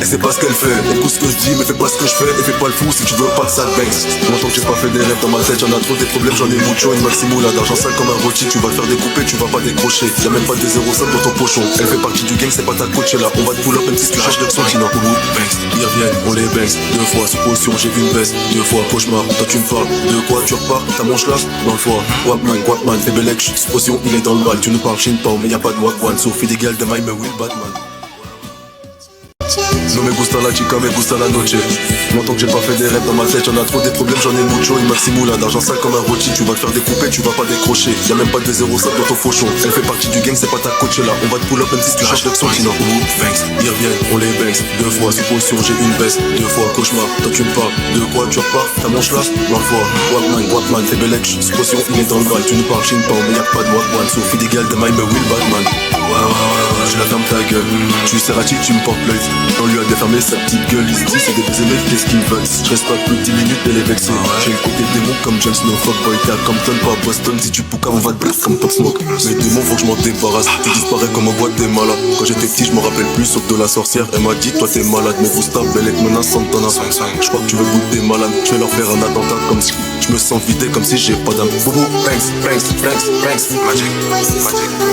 et c'est pas ce qu'elle fait. Écoute ce que je dis, mais fais pas ce que je fais. Et fais pas le fou si tu veux pas de sale banks. Longtemps que j'ai pas fait des rêves dans ma tête, y'en a trop des problèmes, j'en ai mucho. Une maximoula d'argent sale comme un rôti, tu vas te faire découper, tu vas pas décrocher. Y'a même pas de 0,5 dans ton pochon. Elle fait partie du gang, c'est pas ta coach là. On va te pull up même si tu changes d'accent. Sinon, banks, ils reviennent, on les banks. 2 fois, supposition, j'ai vu une baisse. 2 fois, cauchemar, toi tu me parles. De quoi tu repars, ta manche là, dans le foie. Walkman, fais belle supposition, il est dans le bal. Tu nous parles, chine pas, mais y'a pas de Walkman. Sophie des gals de my me will Batman. No me gusta la chica, me gusta la noche. Longtemps que j'ai pas fait des rêves dans ma tête, y'en a trop des problèmes, j'en ai mucho. Une maximoula d'argent sale comme un rôti, tu vas te faire découper, tu vas pas décrocher. Y'a même pas de 0,5 dans ton fauchon. Elle fait partie du gang, c'est pas ta coach là. On va te pull up même si tu changes d'accent. Sinon, banks, ils reviennent, on les banks. 2 fois, supposition, j'ai une baisse. 2 fois, cauchemar, toi tu me parles. De quoi tu repars, ta manche là, dans le foie. Walkman, t'es belle, supposition, il est dans le bal. Tu nous parles, chine pas, mais y'a pas de Walkman. Sophie des gals de my me will Batman. Ouais, je la ferme ta gueule. Tu sais Rati, tu me portes l'œil. On lui a défermé sa petite gueule. Ici, c'est des baisers, mais qu'est-ce qu'ils veulent? Je reste pas plus de 10 minutes, elle est vexée. J'ai le côté démon comme James Snow. Fuckboy, t'es à Compton, pas à Boston. Si tu poucas, on va te bref comme Pop Smoke. Mes démons, faut que je m'en débarrasse. Tu disparais comme en boîte des malades. Quand j'étais petit, je me rappelle plus, sauf de la sorcière. Elle m'a dit, toi t'es malade, mais Gusta, belle avec menace Santana. Je crois que tu veux goûter malade. Je vais leur faire un attentat comme si je me sens vidé, comme si j'ai pas d'âme. Boubou, banks, magic.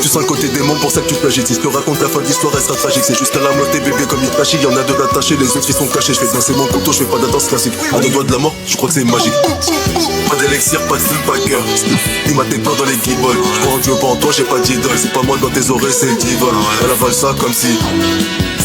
Tu sens le côté démon, pour ça que tu plagies. Si je te raconte la fin de l'histoire, elle sera tragique. C'est juste à la moitié bébé comme Itachi. Y'en a deux d'attachés, les autres ils sont cachés. Je fais danser mon couteau, je fais pas de danse classique. À 2 doigts de la mort, je crois que c'est magique. Pas d'élixir, pas de full packer. Il m'a tes plans dans les guibolles. Je crois en Dieu, pas en toi, j'ai pas d'idole. C'est pas moi dans tes oreilles, c'est divol. Elle avale ça comme si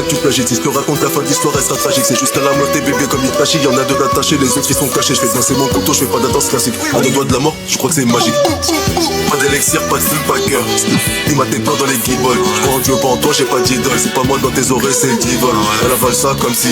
ça que tu plagies. Si je te raconte la fin de l'histoire, elle sera tragique. C'est jusqu'à la mort tes bébés comme Itachi. Y'en a deux d'attachés, les autres ils sont cachés. Je fais danser mon couteau, je fais pas de danse classique. À deux doigts de la mort, je crois que c'est magique. Pas d'élixir, pas de flip, pas de cœur. Dis ma tes plans dans les guibolles. Je crois en Dieu, pas en toi, j'ai pas d'idole. C'est pas moi dans tes oreilles, c'est le divol. Elle avale ça comme si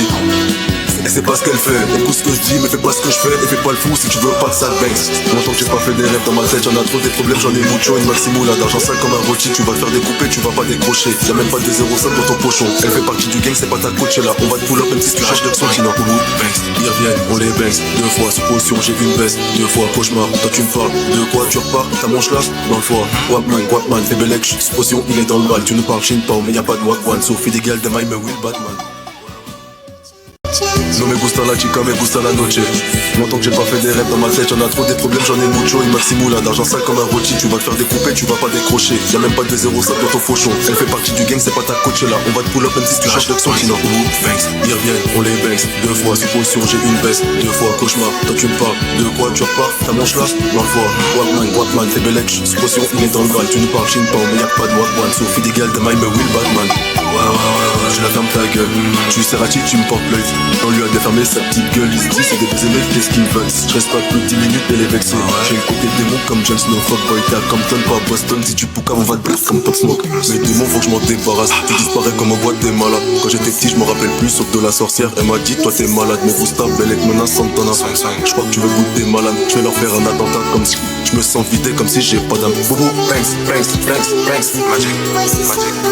elle sait pas ce qu'elle fait. Écoute ce que je dis, mais fais pas ce que je fais. Et fais pas le fou si tu veux pas que ça te banks. Longtemps que j'ai pas fait des rêves dans ma tête. J'en ai trop des problèmes, j'en ai mucho. Une maximoula d'argent sale comme un rôti. Tu vas te faire découper, tu vas pas décrocher. Y'a même pas de 0,5 dans ton pochon. Elle fait partie du gang, c'est pas ta coach là. On va te pull up même si tu cherches de son sinon. Banks, ils reviennent, on les banks. Deux fois sous potion, j'ai vu une baisse. Deux fois cauchemar, toi tu me parles. De quoi tu repars, ta manche là dans le foie. Wapman, fais belek, sous potion, il est dans le mal. Tu nous parles chin pao, mais y'a pas de wakwan. Sophie des gals de my me will Batman. No me gusta la chica, me gusta la noche. Longtemps que j'ai pas fait des rêves dans ma tête. J'en ai trop des problèmes, j'en ai mucho. Une maximoula d'argent sale comme un rôti. Tu vas te faire découper, tu vas pas décrocher. Y'a même pas de 0,5 dans ton fauchon. Elle fait partie du gang, c'est pas ta coach là. On va te pull up même si tu cherches l'action. Sinon, banks, ils reviennent, on les banks. Deux fois sous potion, j'ai une baisse. Deux fois cauchemar, toi tu me parles. De quoi tu repars, ta manche là dans le foie. Wapman, fais belek, sous potion, il est dans le mal. Tu nous parles chin pao, mais y'a pas de wakwan. Sophie des gals de my me will Batman. Ouais, tu la fermes ta gueule. Tu sais Rachi, tu me portes l'œil. On lui a défermé sa petite gueule. Ils se disent c'est des baisers mais qu'est-ce qu'ils veulent. Je reste pas plus de 10 minutes elle est vexée. J'ai le côté démon comme James Snow. Fuckboy t'es à Compton pas à Boston. Si tu poucas on va te blesser comme Top Smoke. Mes démons faut que je m'en débarrasse. Tu disparais comme en boîte des malades. Quand j'étais petit je me rappelle plus sauf de la sorcière. Elle m'a dit toi t'es malade. Mais Gusta Belek menace Santana. Je crois que tu veux goûter malade. Je vais leur faire un attentat comme si je me sens vidé comme si j'ai pas d'âme. Boubou, banks, magic.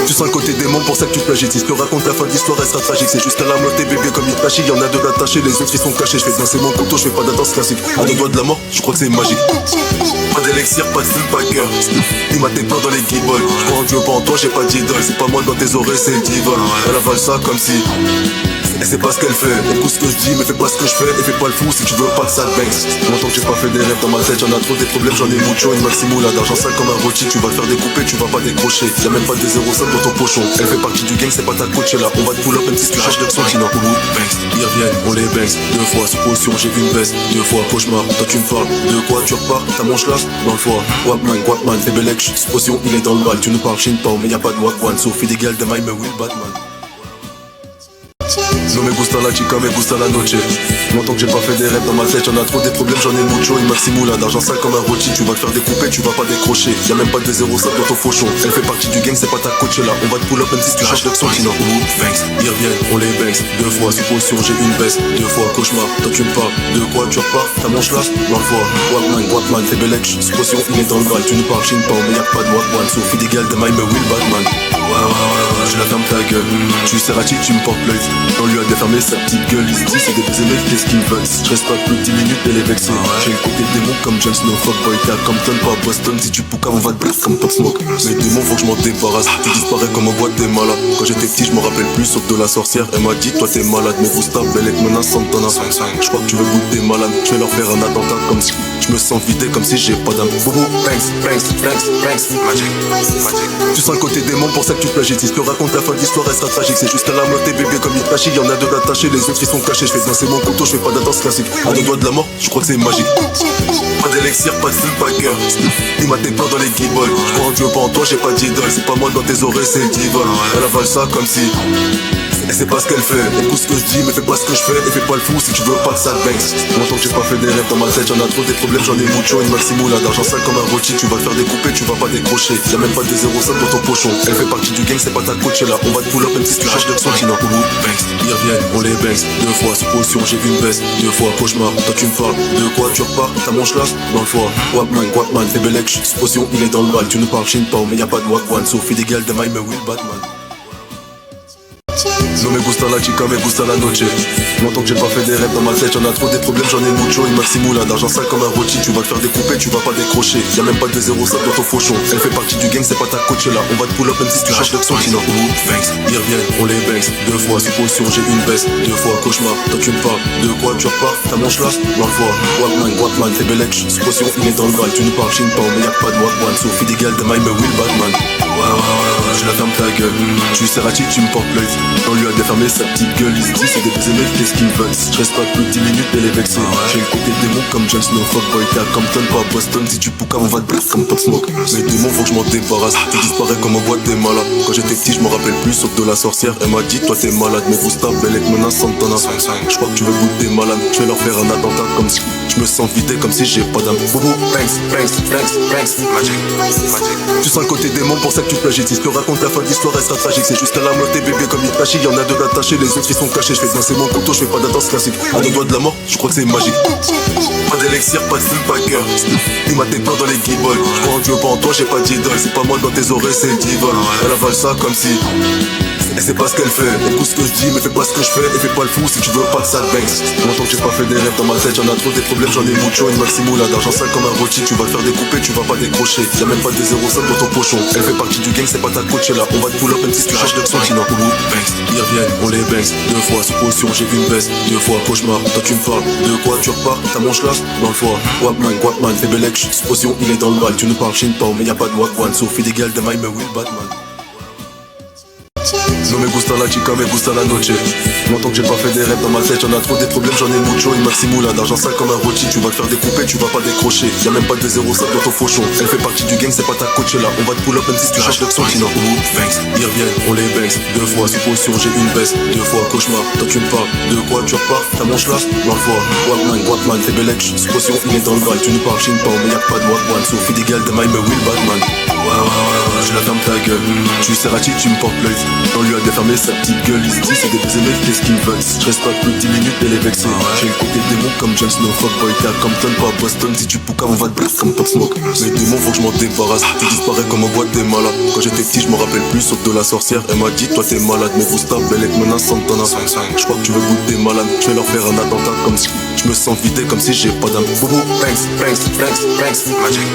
Tu sens le côté démon pour cette ça que tu plagies. Si je te raconte la fin de l'histoire, elle sera tragique. C'est juste à la moitié bébé comme Itachi. Y'en a deux d'attachés, les autres ils sont cachés. Je fais danser mon couteau, je fais pas de danse classique. À deux doigts de la mort, je crois que c'est magique. Pas d'élixir, pas de full packer. Il m'a tes plans dans les guibolles. Je crois en Dieu, pas en toi, j'ai pas d'idole. C'est pas moi dans tes oreilles, c'est le divol. Elle avale ça comme si elle sait pas ce qu'elle fait. Écoute ce que je dis, mais fais pas ce que je fais. Et fais pas le fou si tu veux pas que ça te banks. Longtemps que j'ai pas fait des rêves dans ma tête. J'en ai trop des problèmes, j'en ai mucho. Une maximoula d'argent sale comme un rôti. Tu vas te faire découper, tu vas pas décrocher. Y'a même pas de 0,5 dans ton pochon. Elle fait partie du gang, c'est pas ta coach là. On va te pull up même si tu cherches de son qui n'en Oubou, banks. Ils reviennent, on les banks. Deux fois, supposition, j'ai vu une baisse. Deux fois, cauchemar, toi tu me parles. De quoi tu repars, t'as mon chlasse dans le foie. Wapman, fais belek, supposition, il est dans le bal. Tu nous parles chin pao, mais y'a pas de wapwan. Sophie des gals de my me will Batman. No me gusta la chica, me gusta la noche. Longtemps que j'ai pas fait des rêves dans ma tête. Y'en a trop des problèmes, j'en ai mucho. Une maximoula d'argent sale comme un rôti. Tu vas te faire découper, tu vas pas décrocher. Y'a même pas de 0,5 dans ton fauchon. Elle fait partie du gang, c'est pas ta coach là. On va te pull up même si tu cherches le son qui n'en banks. Ils reviennent, on les banks. Deux fois, supposition, j'ai une baisse. Deux fois, cauchemar, toi tu me parles. De quoi tu repars, t'as mon chlasse dans le foie. Wapman, fais belek, supposition, il est dans le bal. Tu nous parles chin pao, mais y'a pas de wapwan. Sophie des gals de my me will Batman. Ouais, je la ferme ta gueule. Tu sais Rati, tu me portes l'œil. On lui a défermé sa petite gueule. Il se dit c'est des aimés, qu'est-ce qu'ils veulent. Je reste pas plus de 10 minutes, elle est vexée. J'ai le côté démon comme Jon Snow. Fuckboy, t'es à Compton, pas à Boston. Si tu poucaves, on va te blast comme Pop Smoke. Mes démons, faut que je m'en débarrasse. Tu disparais comme en boîte des malades. Quand j'étais petit, je me rappelle plus, sauf de la sorcière. Elle m'a dit, toi t'es malade, mais Gusta, Belek, menace Santana. Je crois que tu veux goûter malade. Je vais leur faire un attentat comme si je me sens vidé comme si j'ai pas d'âme. Boubou, banks, magic. Tu sens le côté démon pour ça que tu plagies. Si je te raconte la fin de l'histoire, elle sera tragique. C'est juste à la moitié bébé comme Itachi. Y'en a deux d'attachés, les autres ils sont cachés. Je fais danser mon couteau, je fais pas de danse classique. À deux doigts de la mort, je crois que c'est magique. Pas d'élixir, pas de full packer. Il m'a tes plans dans les guibolles. Je crois en Dieu, pas en toi, j'ai pas d'idole. C'est pas moi dans tes oreilles, c'est le divol. Elle avale ça comme si elle sait pas ce qu'elle fait. Écoute ce que je dis, mais fais pas ce que je fais. Et fais pas le fou si tu veux pas que ça te banks. Longtemps que j'ai pas fait des rêves dans ma tête. J'en ai trop des problèmes, j'en ai mucho. Une maximoula d'argent sale comme un rôti. Tu vas te faire découper, tu vas pas décrocher. Y'a même pas de 0,5 dans ton pochon. Elle fait partie du gang, c'est pas ta coach là. On va te pull up même si tu cherches de son qui n'en Oubou, banks. Ils reviennent, on les banks. Deux fois, supposition, j'ai vu une baisse. Deux fois, cauchemar, toi tu me parles. De quoi tu repars, t'as mon chlasse dans le foie. Wapman, fais belek, supposition, il est dans le bal. Tu nous parles chin pao, mais y'a pas de wapwan. Sophie des gals de my me will Batman. No me gusta la chica, me gusta la noche. Longtemps que j'ai pas fait des rêves dans ma tête. Y'en a trop des problèmes, j'en ai mucho. Une maximoula d'argent sale comme un rôti. Tu vas te faire découper, tu vas pas décrocher. Y'a même pas de 0,5 dans ton fauchon. Elle fait partie du gang, c'est pas ta coach là. On va te pull up même si tu cherches le son qui n'en banks. Ils reviennent, on les banks. Deux fois, supposition, j'ai une baisse. Deux fois, cauchemar, toi tu me parles. De quoi tu repars, t'as mon chlasse dans le foie. Wapman, fais belek, supposition, il est dans le bal. Tu nous parles chin pao, mais y'a pas de wapwan. Sophie des gals de my me will Batman. Ouais, je la ferme ta gueule. Tu sais Rati, tu me portes l'œil. On lui a défermé sa petite gueule. Il se dit c'est des aimés, qu'est-ce qu'ils veulent. Je reste pas plus de 10 minutes, elle est vexée. J'ai le côté démon comme Jon Snow. Fuckboy, t'es à Compton, pas à Boston. Si tu poucaves, on va te blast comme Pop Smoke. Mes démons, faut que je m'en débarrasse. Tu disparais comme en boîte des malades. Quand j'étais petit, je me rappelle plus, sauf de la sorcière. Elle m'a dit, toi t'es malade, mais Gusta, Belek, menace Santana. Je crois que tu veux goûter malade. Je vais leur faire un attentat comme si je me sens vidé comme si j'ai pas d'âme. Boubou, banks, magic. Tu sens le côté démon pour ça que tu plagies. Si je te raconte la fin de l'histoire, elle sera tragique. C'est juste à la moitié bébé comme Itachi. Y'en a deux d'attachés, les autres ils sont cachés. Je fais danser mon couteau, je fais pas de danse classique. À deux doigts de la mort, je crois que c'est magique. Pas d'élixir, pas de full packer. Il m'a tes plans dans les guibolles. Je crois en Dieu, pas en toi, j'ai pas d'idole. C'est pas moi dans tes oreilles, c'est le divol. Elle avale ça comme si elle sait pas ce qu'elle fait. Écoute ce que je dis, mais fais pas ce que je fais. Et fais pas le fou si tu veux pas que ça te banks. Longtemps que j'ai pas fait des rêves dans ma tête. Y'en a trop des problèmes, j'en ai mucho. Une maximoula d'argent sale comme un rôti. Tu vas te faire découper, tu vas pas décrocher. Y'a même pas de 0,5 dans ton pochon. Elle fait partie du gang, c'est pas ta coach là. On va te pull up même si tu cherches de son qui n'en banks. Ils reviennent, on les banks. Deux fois, supposition, j'ai vu une baisse. Deux fois, cauchemar, toi tu me parles. De quoi tu repars, t'as mon chlasse dans le foie. Wapman, fais belek, supposition, il est dans le bal. Tu nous parles chin pao, mais y'a pas de wapwan. Sophie des gals de my me will Batman. No me gusta la chica, me gusta la noche. Longtemps que j'ai pas fait des rêves dans ma tête. Y'en a trop des problèmes, j'en ai mucho. Une maximoula d'argent sale comme un rôti. Tu vas te faire découper, tu vas pas décrocher. Y'a même pas de 0,5 dans ton fauchon. Elle fait partie du gang, c'est pas ta coach là. On va te pull up même si tu cherches le son qui n'en banks. Ils reviennent, on les banks. Deux fois, supposition, j'ai une baisse. Deux fois, cauchemar, toi tu me parles. De quoi tu repars, t'as mon chlasse dans le foie. Wapman, fais belek, supposition, il est dans le bal. Tu nous parles chin pao, mais y'a pas de wapwan. Sophie des gals de my me will Batman. Tu la fermes ta gueule, tu sais Rati, tu me portes l'œil. On lui a défermé sa petite gueule, il se dit c'est des baisers mais qu'est-ce qu'ils veulent. Je reste pas plus de 10 minutes, elle est vexée. J'ai le côté démon comme Jon Snow, fuckboy, t'es à Compton, pas à Boston. Si tu poucas, on va te blesser comme Pop Smoke. Mes démons, faut que je m'en débarrasse. Tu disparais comme en boîte des malades. Quand j'étais petit, je me rappelle plus, sauf de la sorcière. Elle m'a dit, toi t'es malade, mais vous stable, elle est menaçante, t'en as 5. Je crois que tu veux goûter malade. Je vais leur faire un attentat comme si je me sens vidé comme si j'ai pas d'âme. Bobo, banks, magic.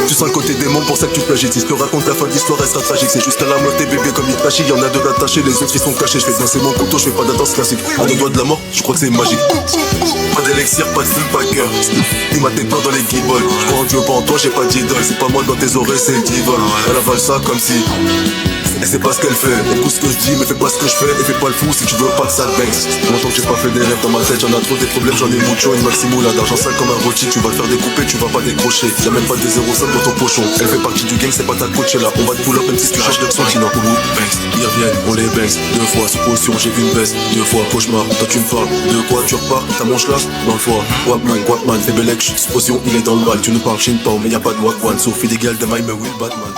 Tu sens le côté démon, pour ça que tu plagies. Si je te raconte la fin de l'histoire, elle sera tragique. C'est juste à la moitié bébé comme Itachi. Y'en a deux d'attachés, les autres ils sont cachés. Je fais danser mon couteau, je fais pas d'attention classique. À deux doigts de la mort, je crois que c'est magique. Pas d'élixir, pas de full packer. Il m'a tes plans dans les guibolles. Je crois en Dieu, pas en toi, j'ai pas d'idole. C'est pas moi dans tes oreilles, c'est le diva. Elle avale ça comme si et c'est pas ce qu'elle fait. Écoute ce que je dis, mais fais pas ce que je fais. Et fais pas le fou si tu veux pas que ça te banks. Longtemps que j'ai pas fait des rêves dans ma tête, j'en ai trop des problèmes, j'en ai mucho. Une maximoula d'argent sale comme un rôti. Tu vas te faire découper, tu vas pas décrocher. Y'a même pas de 0,5 dans ton pochon. Elle fait partie du gang, c'est pas ta coach là. On va te pull up même si tu cherches de son sinon. Banks, ils reviennent, on les banks. Deux fois sous potion, j'ai vu une baisse. Deux fois cauchemar, toi tu me parles. De quoi tu repars, ta manche là dans le foie. Guapman, fais belek, sous potion, il est dans le mal. Tu nous parles Shinpao, mais y'a pas de Wagwan. Sophie des gals de maille, mais Will Batman.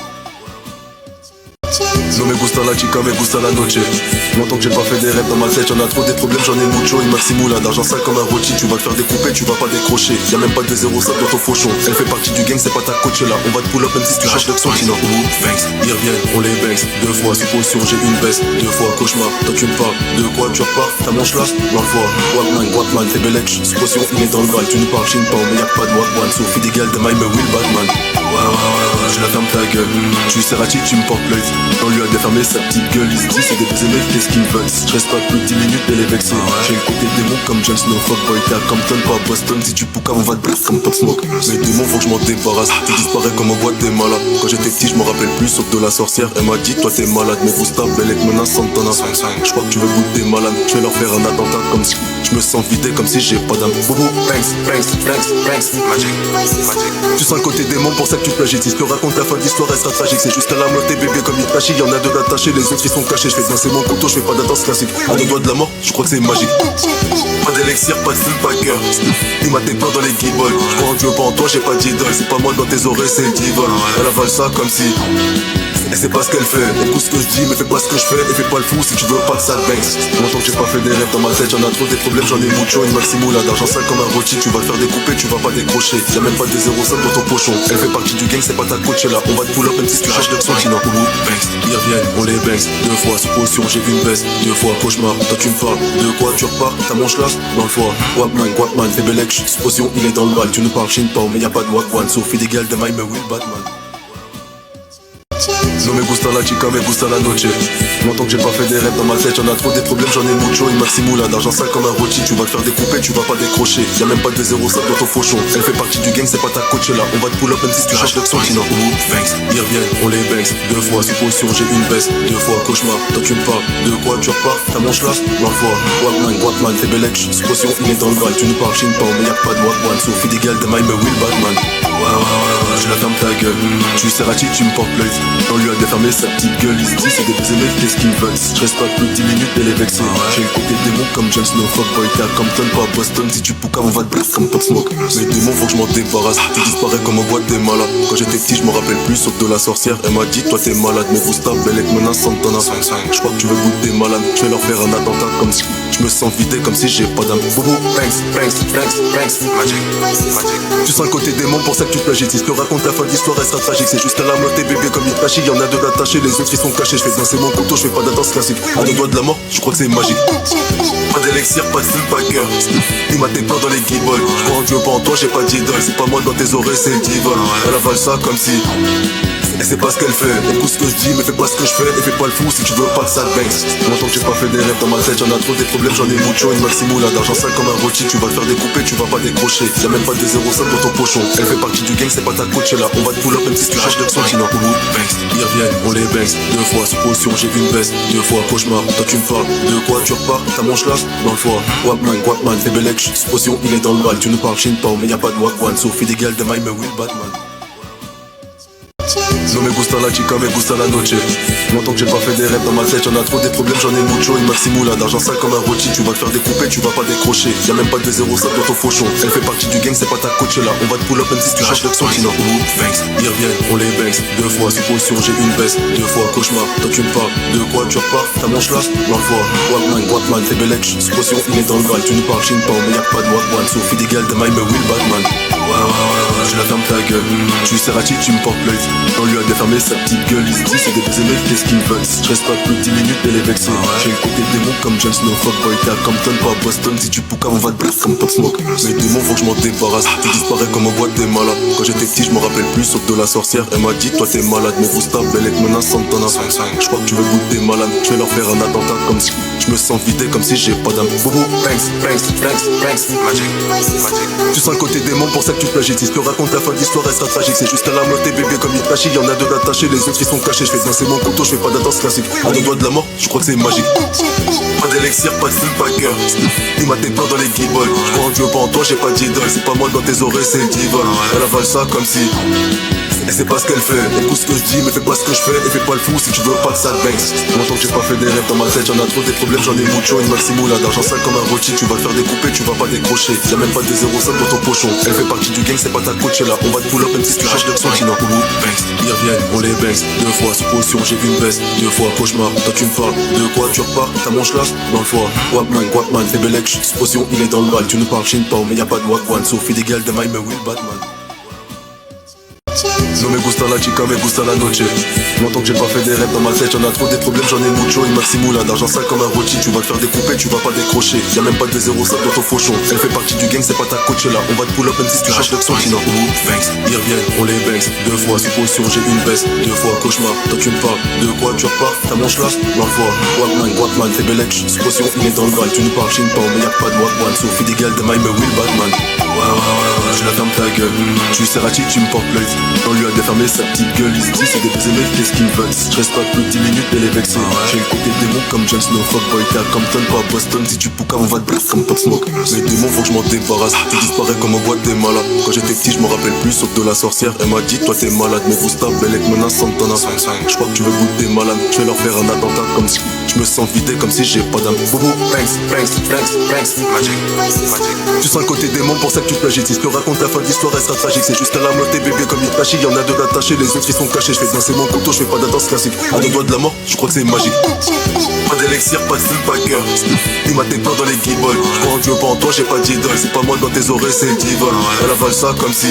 No me gusta la chica, me gusta la noche. Longtemps que j'ai pas fait des rêves dans ma tête, j'en ai trop des problèmes, j'en ai mucho. Une maximoula d'argent sale comme un rôti. Tu vas te faire découper, tu vas pas décrocher. Y'a même pas de 0,5 dans ton fauchon. Elle fait partie du gang, c'est pas ta coach là. On va te pull up même si tu cherches l'action. Sinon, banks, ils reviennent, on les banks. Deux fois sous potion, j'ai une baisse. Deux fois cauchemar, toi tu me parles. De quoi tu repars, ta manche là dans le foie. Guapman, fais belek, sous potion, il est dans le mal. Tu nous parles Shinpao, mais y'a pas de Wagwan. Sophie des gals de maille, mais Will Batman. Tu la fermes ta gueule, tu sais Rati, tu me portes l'œil. On lui a défermé sa petite gueule, il se dit c'est des baisers mais qu'est-ce qu'ils veulent. Je reste pas plus de 10 minutes, elle est vexée. J'ai le côté démon comme Jon Snow, fuckboy, t'es à Compton, pas à Boston. Si tu poucas, on va te blesser comme Pop Smoke. Mes démons, faut que je m'en débarrasse. Tu disparais comme en boîte des malades. Quand j'étais petit, je me rappelle plus, sauf de la sorcière. Elle m'a dit, toi t'es malade, mais vous stable, elle est menaçante, t'en as 5. Je crois que tu veux goûter malade. Je vais leur faire un attentat comme si je me sens vidé comme si j'ai pas d'âme. Bobo, banks, magic. Tu sens le côté démon, pour ça que tu plagies. Si je te raconte la fin de l'histoire, elle sera tragique. C'est juste à la moitié bébé comme Itachi. Y'en a deux d'attachés, les autres ils sont cachés. Je fais danser mon couteau, je fais pas d'attention classique. À deux doigts de la mort, je crois que c'est magique. Pas d'élixir, pas de full packer. Il m'a tes plans dans les guibolles. Je crois en Dieu, pas en toi, j'ai pas d'idole. C'est pas moi dans tes oreilles, c'est le diva. Elle avale ça comme si et c'est pas ce qu'elle fait. Écoute ce que je dis, mais fais pas ce que je fais. Et fais pas le fou si tu veux pas que ça te banks. Longtemps que j'ai pas fait des rêves dans ma tête, j'en ai trop des problèmes, j'en ai mucho. Une maximoula d'argent sale comme un rôti. Tu vas te faire découper, tu vas pas décrocher. Y'a même pas de 0,5 dans ton pochon. Elle fait partie du gang, c'est pas ta coach là. On va te pull up même si tu cherches de son sinon. Banks, ils reviennent, on les banks. Deux fois sous potion, j'ai vu une baisse. Deux fois cauchemar, toi tu me parles. De quoi tu repars, ta manche là dans le foie. Guapman, fais belek, sous potion, il est dans le mal. Tu nous parles Shinpao, mais y'a pas de Wagwan. Sophie des gals de maille, mais Will Batman. No me gusta la chica, me gusta la noche. Longtemps que j'ai pas fait des rêves dans ma tête, j'en ai trop des problèmes, j'en ai mucho. Une maximoula d'argent sale comme un rôti. Tu vas te faire découper, tu vas pas décrocher. Y'a même pas de 0,5 dans ton fauchon. Elle fait partie du gang, c'est pas ta coach là. On va te pull up même si tu cherches l'action. Sinon, banks, ils reviennent, on les banks. Deux fois sous potion, j'ai une baisse. Deux fois cauchemar, toi tu me parles. De quoi tu repars, ta manche là dans le foie. Guapman, fais belek, sous potion, il est dans le mal. Tu nous parles Shinpao, mais y'a pas de Wagwan. Sophie des gals de maille, mais Will Batman. Tu la fermes ta gueule, tu sais Rati, tu me portes l'œil. On lui a défermé sa petite gueule, il se dit c'est des baisers mais qu'est-ce qu'ils veulent. Je reste pas plus de 10 minutes, elle est vexée. J'ai le côté démon comme Jon Snow, fuckboy, t'es à Compton, pas à Boston. Si tu poucas, on va te blesser comme Pop Smoke. Mes démons, faut que je m'en débarrasse. Tu disparais comme en boîte des malades. Quand j'étais petit, je me rappelle plus, sauf de la sorcière. Elle m'a dit, toi t'es malade, mais vous stable, elle est menaçante, t'en as 5. Je crois que tu veux goûter malade. Je vais leur faire un attentat comme si je me sens vidé comme si j'ai pas d'âme. Bobo, banks, magic. Tu sens le côté démon, pour ça que tu plagies. Si je te raconte la fin de l'histoire, elle sera tragique. C'est juste à la moitié bébé comme Itachi. Y'en a deux d'attachés, les autres ils sont cachés. Je fais danser mon couteau, je fais pas d'attention classique. À deux doigts de la mort, je crois que c'est magique. Pas d'élixir, pas de full packer. Il m'a tes plans dans les guibolles. Je crois en Dieu, pas en toi, j'ai pas d'idole. C'est pas moi dans tes oreilles, c'est le diva. Elle avale ça comme si et c'est pas ce qu'elle fait. Écoute ce que je dis, mais fais pas ce que je fais. Et fais pas le fou si tu veux pas que ça te banks. Longtemps que j'ai pas fait des rêves dans ma tête, j'en ai trop des problèmes, j'en ai mucho. Une maximoula d'argent sale comme un rôti. Tu vas te faire découper, tu vas pas décrocher. Y'a même pas de 0,5 dans ton pochon. Elle fait partie du gang, c'est pas ta coach là. On va te pull up même si tu cherches de son sinon. Banks, ils reviennent, on les banks. Deux fois sous potion, j'ai vu une baisse. Deux fois cauchemar, toi tu me parles. De quoi tu repars, ta manche là dans le foie. Guapman, fais belek, sous potion, il est dans le mal. Tu nous parles Shinpao, mais y'a pas de Wagwan. Sophie des gals de maille, mais Will Batman. No me gusta la chica, me gusta la noche. Longtemps que j'ai pas fait des rêves dans ma tête, y'en a trop des problèmes, j'en ai mucho. Une maximoula d'argent sale comme un rôti, tu vas te faire découper, tu vas pas décrocher. Y'a même pas de 0,5 dans ton fauchon. Elle fait partie du gang, c'est pas ta coach là. On va te pull up même si tu cherches le sentiment. Banks, ils reviennent, on les banks. 2 fois, supposition, j'ai une baisse. 2 fois, cauchemar, toi tu me parles. De quoi tu repars, ta manche là, dans le foie. Walkman, t'es belek, supposition, il est dans le bal. Tu nous parles, chin pas, mais y'a pas de Walkman. Sophie d'égal, de my me will Batman. Ouais, je la ferme ta gueule. Tu sais Rachid, tu me portes l'œil. On lui a défermé sa petite gueule. Il se dit, c'est des baisers, mais qu'est-ce qu'ils veulent? Je reste pas plus de 10 minutes, elle est vexée. J'ai le côté démon comme James Snow. Fuckboy, t'es à Compton, pas à Boston. Si tu poucaves, on va te blast comme Pop Smoke. Mes démons, faut que je m'en débarrasse. Tu disparais comme en boîte des malades. Quand j'étais petit, je me rappelle plus, sauf de la sorcière. Elle m'a dit, toi t'es malade, mais Gusta, Bellec, menace Santana. Je crois que tu veux goûter malade. Je vais leur faire un attentat comme si je me sens vidé comme si j'ai pas d'âme. Boubou, banks, magic. Tu sens le côté démon, pour ça que tu plagies. Si je te raconte la fin de l'histoire, elle sera tragique. C'est juste à la mort, tes bébés comme Itachi. Y'en a deux d'attachés, les autres ils sont cachés. Je fais danser mon couteau, je fais pas de danse classique. À 2 doigts de la mort, je crois que c'est magique. Pas d'élixir, pas de fullbacker. Il m'a peur dans les guibolles. Je crois en Dieu, pas en toi, j'ai pas d'idole. C'est pas moi dans tes oreilles, c'est le divol. Elle avale ça comme si elle sait pas ce qu'elle fait. Écoute ce que je dis, mais fais pas ce que je fais. Et fais pas le fou si tu veux pas que ça te banks. Longtemps que j'ai pas fait des rêves dans ma tête, y'en a trop des problèmes, j'en ai mucho. Une maximoula d'argent sale comme un rôti, tu vas te faire découper, tu vas pas décrocher. Y'a même pas de 0,5 dans ton pochon. Elle fait partie du gang, c'est pas ta coach là. On va te pull up même si tu cherches de sentiment. Ils reviennent, on les banks. 2 fois, supposition, j'ai vu une baisse. 2 fois, cauchemar, toi tu me parles. De quoi tu repars, ta manche là, dans le foie. Walkman, t'es belek, supposition, il est dans le bal. Tu nous parles, chin pas, mais y'a pas de Walkman. Sophie d'égal, de my me will Batman. No me gusta la chica, me gusta la noche. Longtemps que j'ai pas fait des rêves dans ma tête, y'en a trop des problèmes, j'en ai mucho. Une maximoula d'argent sale comme un rôti, tu vas te faire découper, tu vas pas décrocher. Y'a même pas de 0,5 dans ton fauchon. Elle fait partie du gang, c'est pas ta coach là. On va te pull up même si tu cherches le sentiment. Banks, ils reviennent, on les banks. 2 fois, supposition, j'ai une baisse. 2 fois, cauchemar, toi tu me parles. De quoi tu repars, ta manche là, dans le foie. Walkman, t'es belek, supposition, il est dans le bal. Tu nous parles, chin pas, mais y'a pas de Walkman. Sophie d'égal, de my me will Batman. Ouais, je la ferme ta gueule. Tu sais Rachid, tu me portes l'œil. On lui a défermé sa petite gueule. Il se dit, c'est des baisers, mais qu'est-ce qu'ils veulent? Je reste pas plus de 10 minutes, elle est vexée. J'ai le côté démon comme James Snow. Fuckboy, t'es à Compton, pas à Boston. Si tu poucaves, on va te blast comme Pop Smoke. Mes démons, faut que je m'en débarrasse. Tu disparais comme en boîte des malades. Quand j'étais petit, je me rappelle plus, sauf de la sorcière. Elle m'a dit, toi t'es malade, mais Gusta, Bellec, menace Santana. Je crois que tu veux goûter malade. Je vais leur faire un attentat comme si je me sens vidé comme si j'ai pas d'âme. Boubou, banks, magic. Tu sens le côté démon, pour ça que tu plagies. Si je te raconte la fin de l'histoire, elle sera tragique. C'est juste à la mort, tes bébés comme Itachi. Y'en a deux d'attachés, les autres ils sont cachés. Je fais danser mon couteau, je fais pas de danse classique. À 2 doigts de la mort, je crois que c'est magique. Pas d'élixir, pas de fullbacker. Il m'a peur dans les guibolles. Je crois en Dieu, pas en toi, j'ai pas d'idole. C'est pas moi dans tes oreilles, c'est le divol. Elle avale ça comme si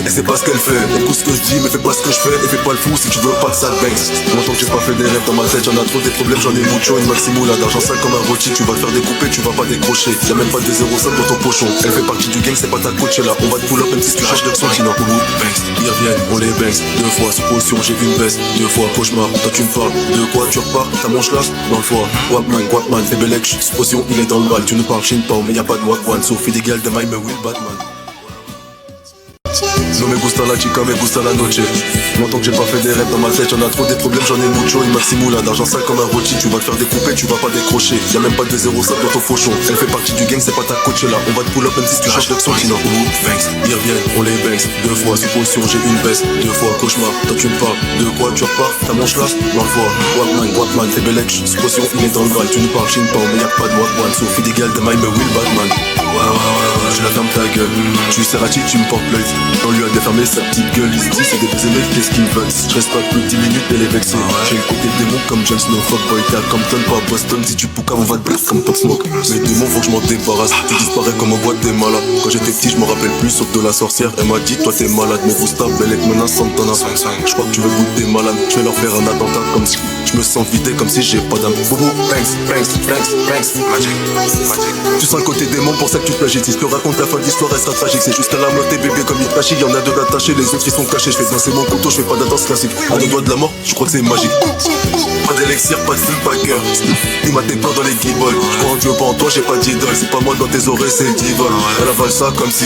elle sait pas ce qu'elle fait. Écoute ce que je dis, mais fais pas ce que je fais. Et fais pas le fou si tu veux pas que ça te banks. Longtemps que j'ai pas fait des rêves dans ma tête, y'en a trop des problèmes, j'en ai mucho. Une maximoula d'argent sale comme un rôti, tu vas te faire découper, tu vas pas décrocher. Y'a même pas de 0,5 dans ton pochon. Elle fait partie du gang, c'est pas ta coach là. On va te pull up même si tu cherches de sentiment. Ils reviennent, on les banks. 2 fois, supposition, j'ai vu une baisse. 2 fois, cauchemar, toi tu me parles. De quoi tu repars, ta manche là, dans le foie. Walkman, t'es belek, supposition, il est dans le bal. Tu nous parles, chin pas, mais y'a pas de Walkman. Sophie d'égal, de my me will Batman. No me gusta la chica, me gusta la noche. Longtemps que j'ai pas fait des rêves dans ma tête, y'en a trop des problèmes, j'en ai mucho. Une maximoula d'argent sale comme un rôti, tu vas te faire découper, tu vas pas décrocher. Y'a même pas de 0,5 dans ton fauchon. Elle fait partie du gang, c'est pas ta coach là. On va te pull up même si tu cherches le sentiment. Banks, ils reviennent, on les banks. 2 fois, supposition, j'ai une baisse. 2 fois, cauchemar, toi tu me parles. De quoi tu repars, ta manche là, dans le foie. Walkman, t'es belek, supposition, il est dans le bal. Tu nous parles, chin pas, mais y'a pas de Walkman. Sophie d'égal, de my me will Batman. Ouais, je la ferme ta gueule. Tu sais Rachid, tu me portes l'œil. On lui a défermé sa petite gueule. Il se dit, c'est des baisers, mais qu'est-ce qu'ils veulent? Je reste pas plus de 10 minutes, elle est vexée. J'ai le côté démon comme James Snow. Fuckboy, t'es à Compton, pas à Boston. Si tu poucaves, on va te blast comme Pop Smoke. Mes démons, faut que je m'en débarrasse. Tu disparais comme en boîte des malades. Quand j'étais petit, je me rappelle plus, sauf de la sorcière. Elle m'a dit, toi t'es malade, mais Gusta, Bellec, menace Santana. Je crois que tu veux goûter malade. Je vais leur faire un attentat comme si je me sens vidé comme si j'ai pas d'âme. Boubou, banks, magic. Tu sens le côté démon, pour ça que tu plagies. Si je te raconte la fin de l'histoire, elle sera tragique. C'est juste à la mort, tes bébés comme Itachi. Y'en a deux d'attachés, les autres ils sont cachés. Je fais danser mon couteau, je fais pas de danse classique. À 2 doigts de la mort, je crois que c'est magique. Pas d'élixir, pas de fullbacker. Il m'a peur dans les guibolles. Je crois en Dieu, pas en toi, j'ai pas d'idole. C'est pas moi dans tes oreilles, c'est le divol. Elle avale ça comme si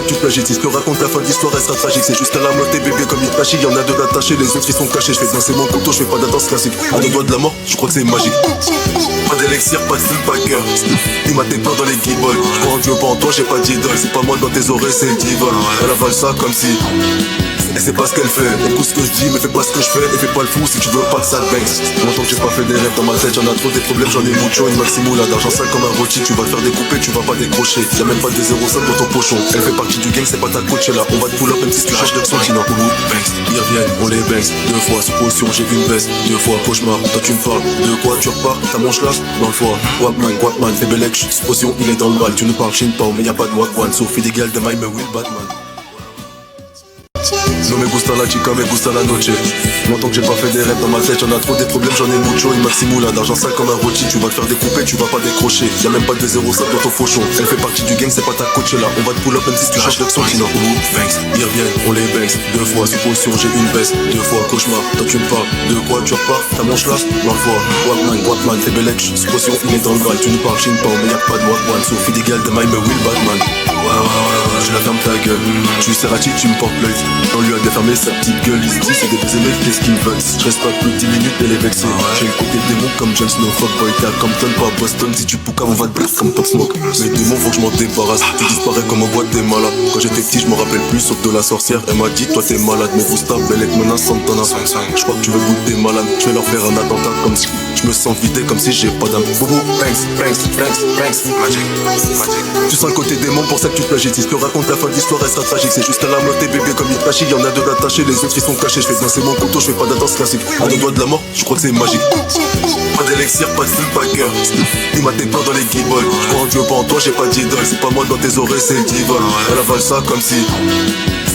ça que tu plagies. Si je te raconte la fin de l'histoire, elle sera tragique. C'est juste à la moitié bébé comme Itachi. Y'en a deux d'attachés, les autres ils sont cachés. Je fais danser mon couteau, je fais pas de danse classique. À deux doigts de la mort, je crois que c'est magique. Pas d'élixir, pas de fullbacker. Il m'a tes plans dans les guibolles. Je crois en Dieu, pas en toi, j'ai pas d'idole. C'est pas moi dans tes oreilles, c'est le divol. Elle avale ça comme si. Et c'est pas ce qu'elle fait. Écoute ce que je dis, mais fais pas ce que je fais. Et fais pas le fou si tu veux pas que ça te banks. Longtemps que j'ai pas fait des rêves dans ma tête. Y'en a trop des problèmes, j'en ai mucho. Une maximoula d'argent sale comme un rôti. Tu vas te faire découper, tu vas pas décrocher. Y'a même pas de 0,5 dans ton pochon. Elle fait partie du gang, c'est pas ta coach là. On va te pull up même si tu cherches de son kinan. Ils reviennent, on les banks. Deux fois, supposition, j'ai vu une baisse. Deux fois, cauchemar, toi tu me parles. De quoi tu repars, ta manche là dans le foie. Guapman, fais bel ex. Supposition, il est dans le mal. Tu nous parles chin pao, mais y'a pas de wagwan. Sophie des gals de my me will Batman. No me gusta la chica, me gusta la noche. Longtemps que j'ai pas fait des rêves dans ma tête. Y'en a trop des problèmes, j'en ai mucho. Une maximoula d'argent sale comme un rôti. Tu vas te faire découper, tu vas pas décrocher. Y'a même pas de 0,5 dans ton fauchon. Elle fait partie du gang, c'est pas ta coach là. On va te pull up même si tu cherches le son sinon. Ils reviennent, on les banks. Deux fois, supposition, j'ai une baisse. Deux fois, cauchemar, toi tu me parles. De quoi tu repars, ta manche là dans le foie. Guapman, fais bel ex. Supposition, il est dans le mal. Tu nous parles chin pao, mais y'a pas de wagwan. Sophie des gals de my me will Batman. Je la ferme ta gueule. Tu sais Serrati, tu me portes l'œil. On lui a défermé sa petite gueule. Il se dit c'est des baisers mais qu'est-ce qu'ils veulent. Je reste pas plus de 10 minutes, elle est vexée. J'ai le côté démon comme Jon Snow. Fuckboy, t'es à Compton, pas à Boston. Si tu poucaves, on va te blast comme Pop Smoke. Mes démons, faut que je m'en débarrasse. Tu disparais comme en boîte des malades. Quand j'étais petit, je me rappelle plus sauf de la sorcière. Elle m'a dit, toi t'es malade, mais Gusta, belle et menace Santana. Je crois que tu veux goûter malade. Je vais leur faire un attentat comme si je me sens vidé comme si j'ai pas d'âme. Boubou, banks, magic. Tu sens le côté démon pour cette que tu te plagies. Si je te raconte la fin de l'histoire, elle sera tragique. C'est juste à la moitié bébé comme Itachi. Y'en a deux d'attachés, les autres ils sont cachés. Je fais danser mon couteau, je fais pas de danse classique. À deux doigts de la mort, je crois que c'est magique. Pas d'élixir, pas de full packer. Il m'a peur dans les guibolles. Je crois en Dieu, pas en toi, j'ai pas d'idole. C'est pas moi dans tes oreilles, c'est le divol. Elle avale ça comme si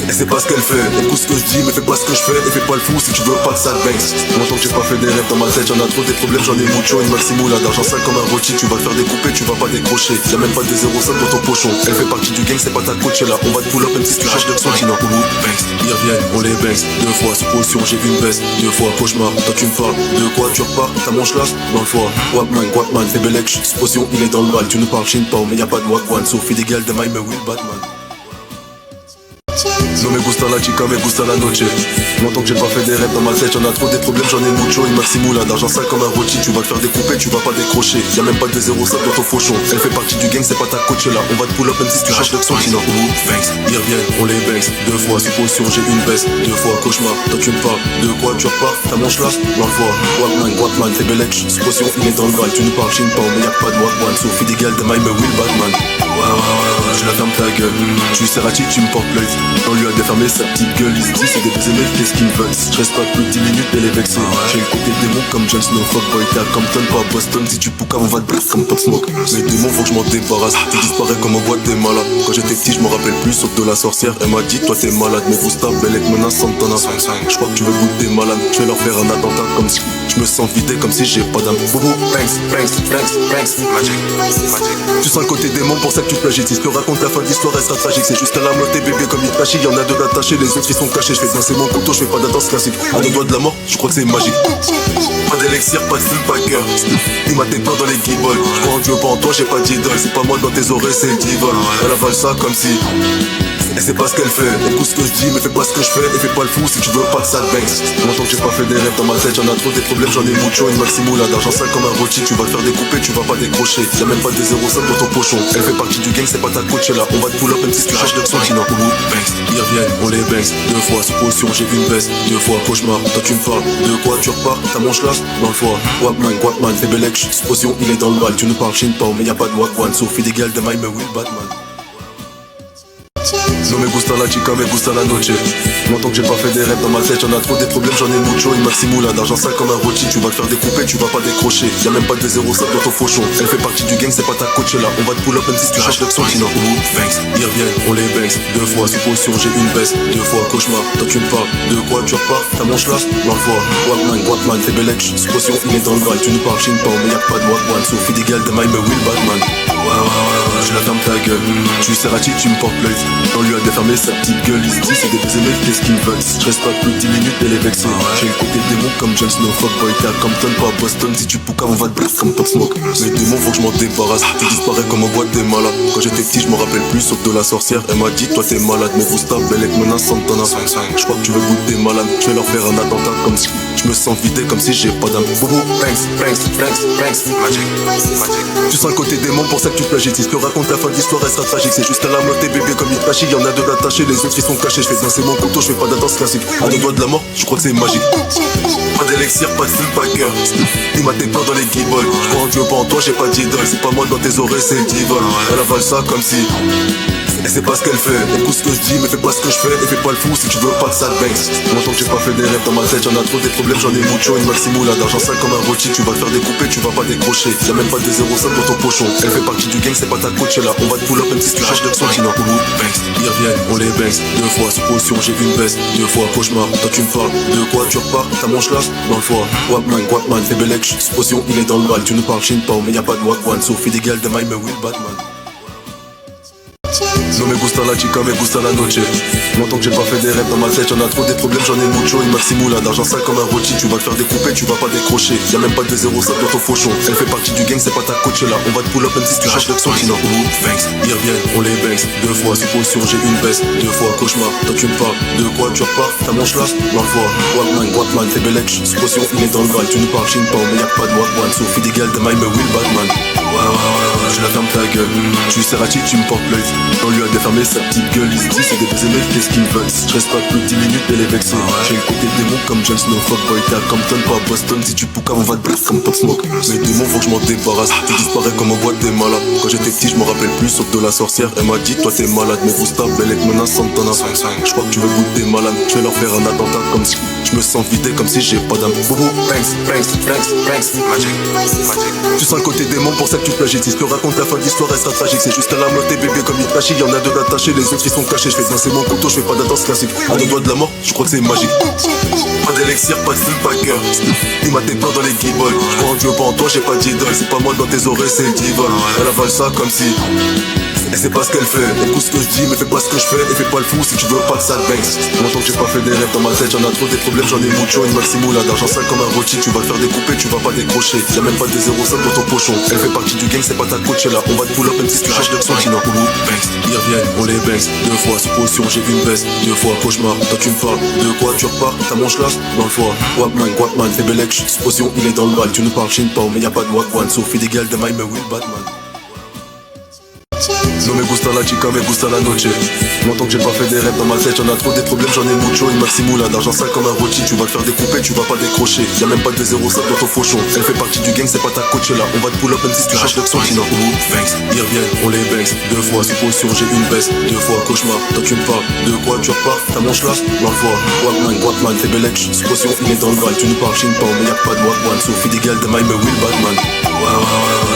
elle sait pas ce qu'elle fait. Écoute ce que je dis, mais fais pas ce que je fais. Et fais pas le fou si tu veux pas que ça te banks. Longtemps que j'ai pas fait des rêves dans ma tête, j'en ai trop des problèmes, j'en ai mucho. Une maximoula d'argent sale comme un rôti. Tu vas te faire découper, tu vas pas décrocher. Y'a même pas de 0,5 dans ton pochon. Elle fait partie du gang, c'est pas ta coach là. On va te pull up même si tu cherches de son qui n'en ou banks. Ils reviennent, on les banks. Deux fois sous potion, j'ai vu une baisse. Deux fois cauchemar, toi tu me parles. De quoi tu repars, ta manche là dans le foie. Guapman, fais belle sous potion, il est dans le bal. Tu nous parles chin pao, mais y'a pas de wagwan. Sophie des gals de my me will Batman. No me gusta la chica, me gusta la noche. Longtemps que j'ai pas fait des rêves dans ma tête, j'en ai trop des problèmes, j'en ai mucho. Une maximoula d'argent sale comme un rôti. Tu vas te faire découper, tu vas pas décrocher. Y'a même pas de 0,5 dans ton fauchon. Elle fait partie du gang, c'est pas ta coach là. On va te pull up même si tu cherches de son qui n'en ou banks. Ils reviennent, on les banks. Deux fois sous potion, j'ai une baisse. Deux fois cauchemar, toi tu me parles. De quoi tu repars, ta manche là dans le foie. Guapman, fais belle sous potion, il est dans le bal. Tu nous parles chin pao, mais y'a pas de wagwan. Sophie des gals de my me will Batman. Je la ferme ta gueule. Tu sais Serrati, tu me portes l'œil. On lui a défermé sa petite gueule. Il se dit c'est des baisers mais qu'est-ce qu'ils veulent. Je reste pas plus de 10 minutes, elle est vexée. J'ai le côté démon comme Jon Snow. Fuckboy, t'es à Compton, pas à Boston. Si tu poucas, on va te blast comme Pop Smoke. Mes démons, faut que je m'en débarrasse. Tu disparais comme au Guatemala. Quand j'étais petit, je me rappelle plus sauf de la sorcière. Elle m'a dit, toi t'es malade, mais vous stab, belle avec menace Santana. Je crois que tu veux goûter malade. Je vais leur faire un attentat comme si je me sens vidé comme si j'ai pas d'âme. Boubou, banks, magic. Tu sens le côté démon pour ça que tu plagies. Si je te raconte la fin de l'histoire, elle sera tragique. C'est juste à la moitié bébé comme Itachi. Y'en a deux d'attachés, les autres ils sont cachés. Je fais danser mon couteau, je fais pas de danse classique. À deux doigts de la mort, je crois que c'est magique. Pas d'élixir, pas de full packer. Il m'a peur dans les guibolles. Je crois en Dieu, pas en toi, j'ai pas d'idole. C'est pas moi dans tes oreilles, c'est le divol. Elle avale ça comme si elle sait pas ce qu'elle fait. Écoute ce que je dis, mais fais pas ce que je fais. Et fais pas le fou si tu veux pas que ça te banks. Longtemps que j'ai pas fait des rêves dans ma tête, j'en ai trop des problèmes, j'en ai mucho. Une maximoula d'argent sale comme un rôti. Tu vas te faire découper, tu vas pas décrocher. Y'a même pas de 0,5 dans ton pochon. Elle fait partie du gang, c'est pas ta coach là. On va te pull up même si tu cherches de son qui n'en ou banks. Ils reviennent, on les banks. Deux fois sous potion, j'ai vu une baisse. Deux fois cauchemar, toi tu me parles. De quoi tu repars, ta manche là dans le foie. Guapman, fais belle sous potion, il est dans le bal. Tu nous parles chin pao, mais y'a pas de wagwan. Sophie des gals de my me will Batman. No me gusta la chica, me gusta la noche. Longtemps que j'ai pas fait des rêves dans ma tête, j'en ai trop des problèmes, j'en ai mucho. Une maximoula d'argent sale comme un rôti. Tu vas te faire découper, tu vas pas décrocher. Y'a même pas de 0,5 dans ton fauchon. Elle fait partie du gang, c'est pas ta coach là. On va te pull up même si tu cherches de son qui n'en ou banks. Ils reviennent, on les banks. Deux fois sous potion, j'ai une baisse. Deux fois cauchemar, toi tu me parles. De quoi tu repars, ta manche là dans le foie. Guapman, fais belle sous potion, il est dans le bal. Tu nous parles chin pao, mais y'a pas de wagwan. Sophie des gals de my me will Batman. Je la ferme ta gueule. Tu sais Serrati, tu me portes l'œil. On lui a défermé sa petite gueule. Il se dit c'est des baisers mais qu'est-ce qu'ils veulent. Je reste pas plus de 10 minutes, elle est vexée. J'ai le côté démon comme Jon Snow. Fuckboy, t'es à Compton, pas à Boston. Si tu poucas, on va te blast comme Pop Smoke. Mes démons, faut que je m'en débarrasse. Tu disparais comme au Guatemala. Quand j'étais petit, je me rappelle plus sauf de la sorcière. Elle m'a dit, toi t'es malade, mais vous stab, belle avec menace Santana. Je crois que tu veux goûter malade. Je vais leur faire un attentat comme si je me sens vidé comme si j'ai pas d'âme. Boubou, banks, magic. Tu sens le côté démon pour ça que tu plagies. Si je te raconte la fin de l'histoire, elle sera tragique. C'est juste à la moitié bébé comme Itachi. Y'en a deux d'attachés, les autres ils sont cachés. Je fais danser mon couteau, je fais pas de danse classique. À deux doigts de la mort, je crois que c'est magique. Pas d'élixir, pas de full packer. Il m'a peur dans les guibolles. Je crois en Dieu, pas en toi, j'ai pas d'idole. C'est pas moi dans tes oreilles, c'est le divol. Elle avale ça comme si elle sait pas ce qu'elle fait. Écoute ce que je dis, mais fais pas ce que je fais. Et fais pas le fou si tu veux pas que ça te banks. Longtemps que j'ai pas fait des rêves dans ma tête, j'en ai trop des problèmes, j'en ai mucho. Une maximoula d'argent sale comme un rôti. Tu vas te faire découper, tu vas pas décrocher. Y'a même pas de 0,5 dans ton pochon. Elle fait partie du gang, c'est pas ta coach là. On va te pull up même si tu cherches de son qui n'en ou banks. Ils reviennent, on les banks. Deux fois sous potion, j'ai vu une baisse. Deux fois cauchemar, toi tu me parles. De quoi tu repars, ta manche là dans le foie. Guapman, fais belle sous potion, il est dans le bal. Tu nous parles chin pao, mais y'a pas de wagwan. Sophie des gals de my me will Batman. No me gusta la chica, me gusta la noche. Longtemps que j'ai pas fait des rêves dans ma tête, j'en ai trop des problèmes, j'en ai mucho. Une maximoula d'argent sale comme un rôti. Tu vas te faire découper, tu vas pas décrocher. Y'a même pas de 0,5 dans ton fauchon. Elle fait partie du gang, c'est pas ta coach là. On va te pull up même si tu cherches de son qui n'en ou banks. Ils reviennent, on les banks. Deux fois sous potion, j'ai une baisse. Deux fois cauchemar, toi tu me parles. De quoi tu repars, ta manche là dans le foie. Guapman, fais belle sous potion, il est dans le bal. Tu nous parles chin pao, mais y'a pas de wagwan. Sophie des gals de my me will Batman. Tu la fermes ta gueule. Tu sais Rati, tu me portes l'œil. On lui a défermé sa petite gueule. Il se dit c'est des baisers mais qu'est-ce qu'ils veulent. Je reste pas plus de 10 minutes elle est vexée. J'ai le côté démon comme Jon Snow. Fuckboy t'es à Compton pas à Boston. Si tu poucaves on va te blesser comme Pop Smoke. Mes démons faut que je m'en débarrasse. Tu disparais comme en boîte des malades. Quand j'étais petit je me rappelle plus sauf de la sorcière. Elle m'a dit toi t'es malade mais vous stable belle avec menace Santana. Je crois que tu veux goûter malade. Je vais leur faire un attentat comme si je me sens vidé comme si j'ai pas d'âme. Boubou, banks, magic. Tu sens le côté démon pour ça que tu plagies. Si je te raconte la fin de l'histoire elle sera tragique. C'est juste à la moitié bébé comme Itachi. Y'en a deux d'attachés, les autres ils sont cachés. Je fais danser mon couteau, je fais pas de danse classique. À deux doigts de la mort, je crois que c'est magique. Pas d'élixir, pas de full packer. Il m'a peur dans les guibolles. Je crois en Dieu, pas en toi, j'ai pas d'idole. C'est pas moi dans tes oreilles, c'est divol. Elle avale ça comme si elle sait pas ce qu'elle fait. Écoute ce que je dis mais fais pas ce que je fais. Et fais pas le fou si tu veux pas que ça te banks. Longtemps que j'ai pas fait des rêves dans ma tête. J'en ai trop des problèmes, j'en ai mucho. Une maximoula d'argent sale comme un rôti. Tu vas te faire découper, tu vas pas décrocher. Y'a même pas de 0,5 dans ton pochon. Elle fait partie du gang, c'est pas ta coach là. On va te pull up même si tu cherches de son sinon. Ils reviennent, on les banks. Deux fois sous potion, j'ai vu une baisse. Deux fois cauchemar, toi tu me parles. De quoi tu repars, ta manche là dans le foie. Guapman, fais belle supposition, il est dans le mal. Tu nous parles chin pao, mais y'a pas de Wagwan. Sophie des gals de my me Will Batman. No me gusta la chica, me gusta la noche. Longtemps que j'ai pas fait des rêves dans ma tête. Y'en a trop des problèmes, j'en ai mucho. Une maximoula d'argent sale comme un rôti. Tu vas te faire découper, tu vas pas décrocher. Y'a même pas de 0,5 dans ton fauchon. Elle fait partie du gang, c'est pas ta coach là. On va te pull up même si tu cherches l'action. Sinon, ils reviennent, on les banks. Deux fois sous potion, j'ai une baisse. Deux fois cauchemar, toi tu me parles. De quoi tu repars, ta manche là dans le foie. Guapman, fais belle supposition, il est dans le mal. Tu nous parles chin pao, mais y'a pas de Wagwan. Sophie des gals de my me Will Batman.